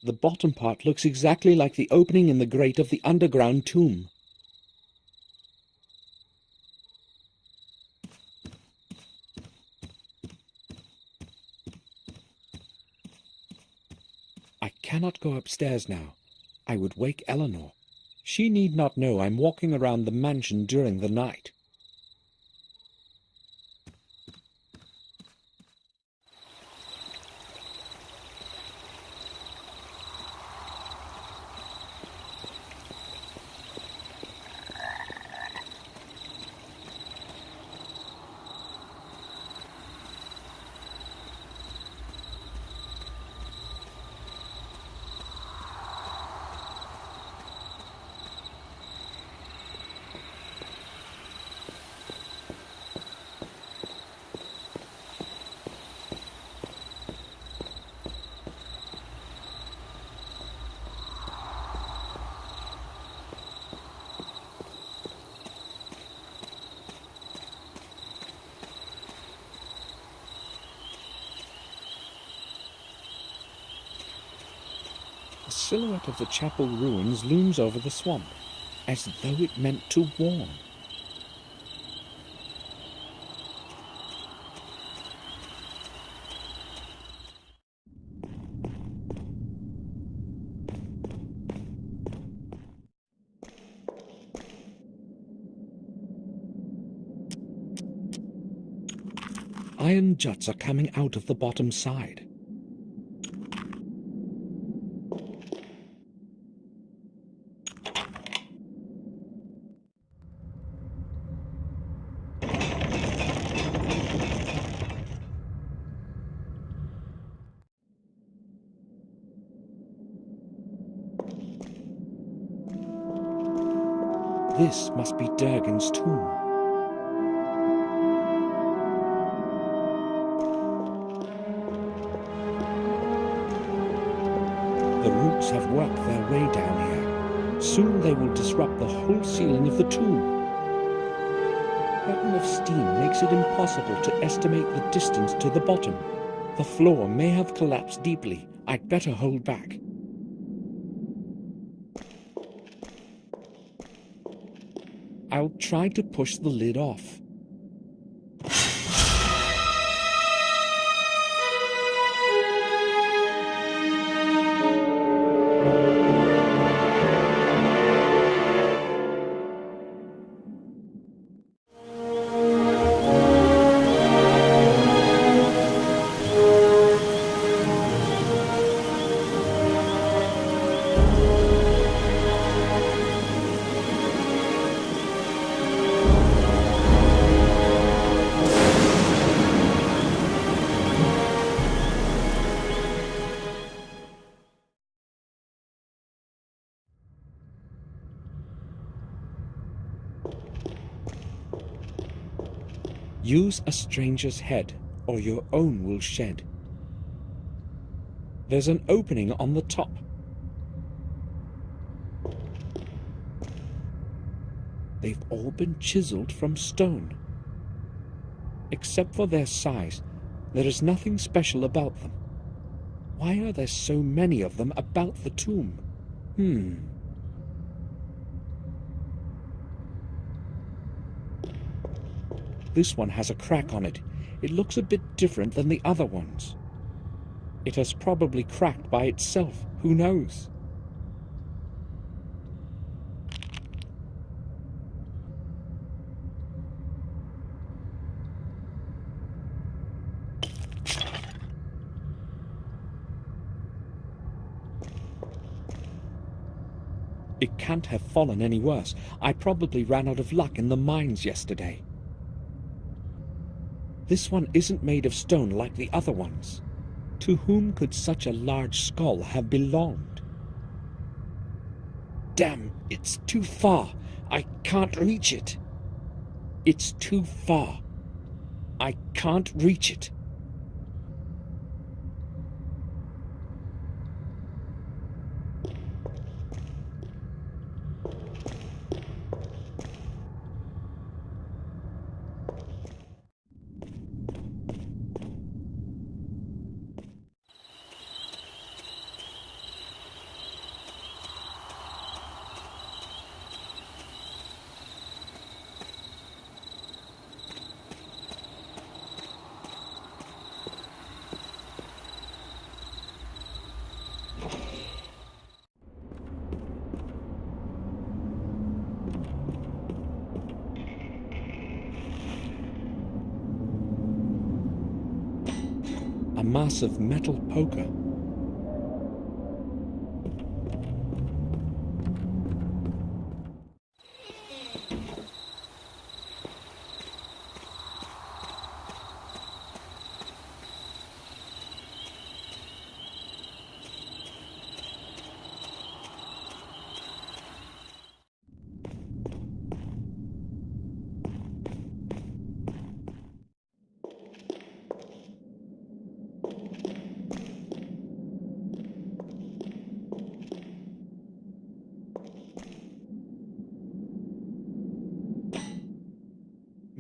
The bottom part looks exactly like the opening in the grate of the underground tomb. I cannot go upstairs now. I would wake Eleanor. She need not know I'm walking around the mansion during the night. The silhouette of the chapel ruins looms over the swamp, as though it meant to warn. Iron juts are coming out of the bottom side. This must be Durgan's tomb. The roots have worked their way down here. Soon they will disrupt the whole ceiling of the tomb. Curtain of steam makes it impossible to estimate the distance to the bottom. The floor may have collapsed deeply, I'd better hold back. I'll try to push the lid off. Use a stranger's head, or your own will shed. There's an opening on the top. They've all been chiseled from stone. Except for their size, there is nothing special about them. Why are there so many of them about the tomb? This one has a crack on it. It looks a bit different than the other ones. It has probably cracked by itself. Who knows? It can't have fallen any worse. I probably ran out of luck in the mines yesterday. This one isn't made of stone like the other ones. To whom could such a large skull have belonged? Damn, it's too far. I can't reach it. It's too far. I can't reach it. A massive metal poker.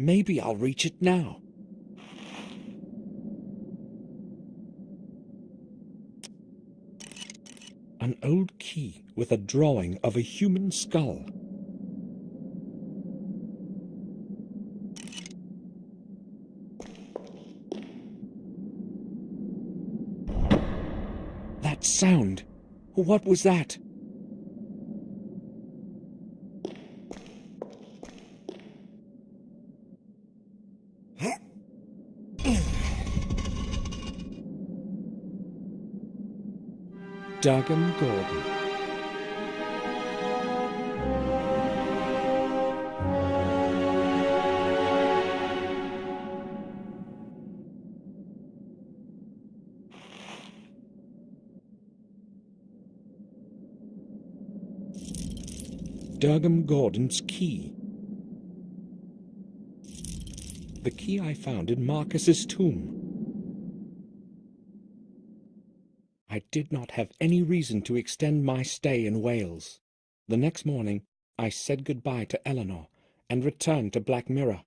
Maybe I'll reach it now. An old key with a drawing of a human skull. That sound! What was that? Durgan Gordon. Durgan Gordon's key. The key I found in Marcus's tomb. I did not have any reason to extend my stay in Wales. The next morning, I said goodbye to Eleanor and returned to Black Mirror.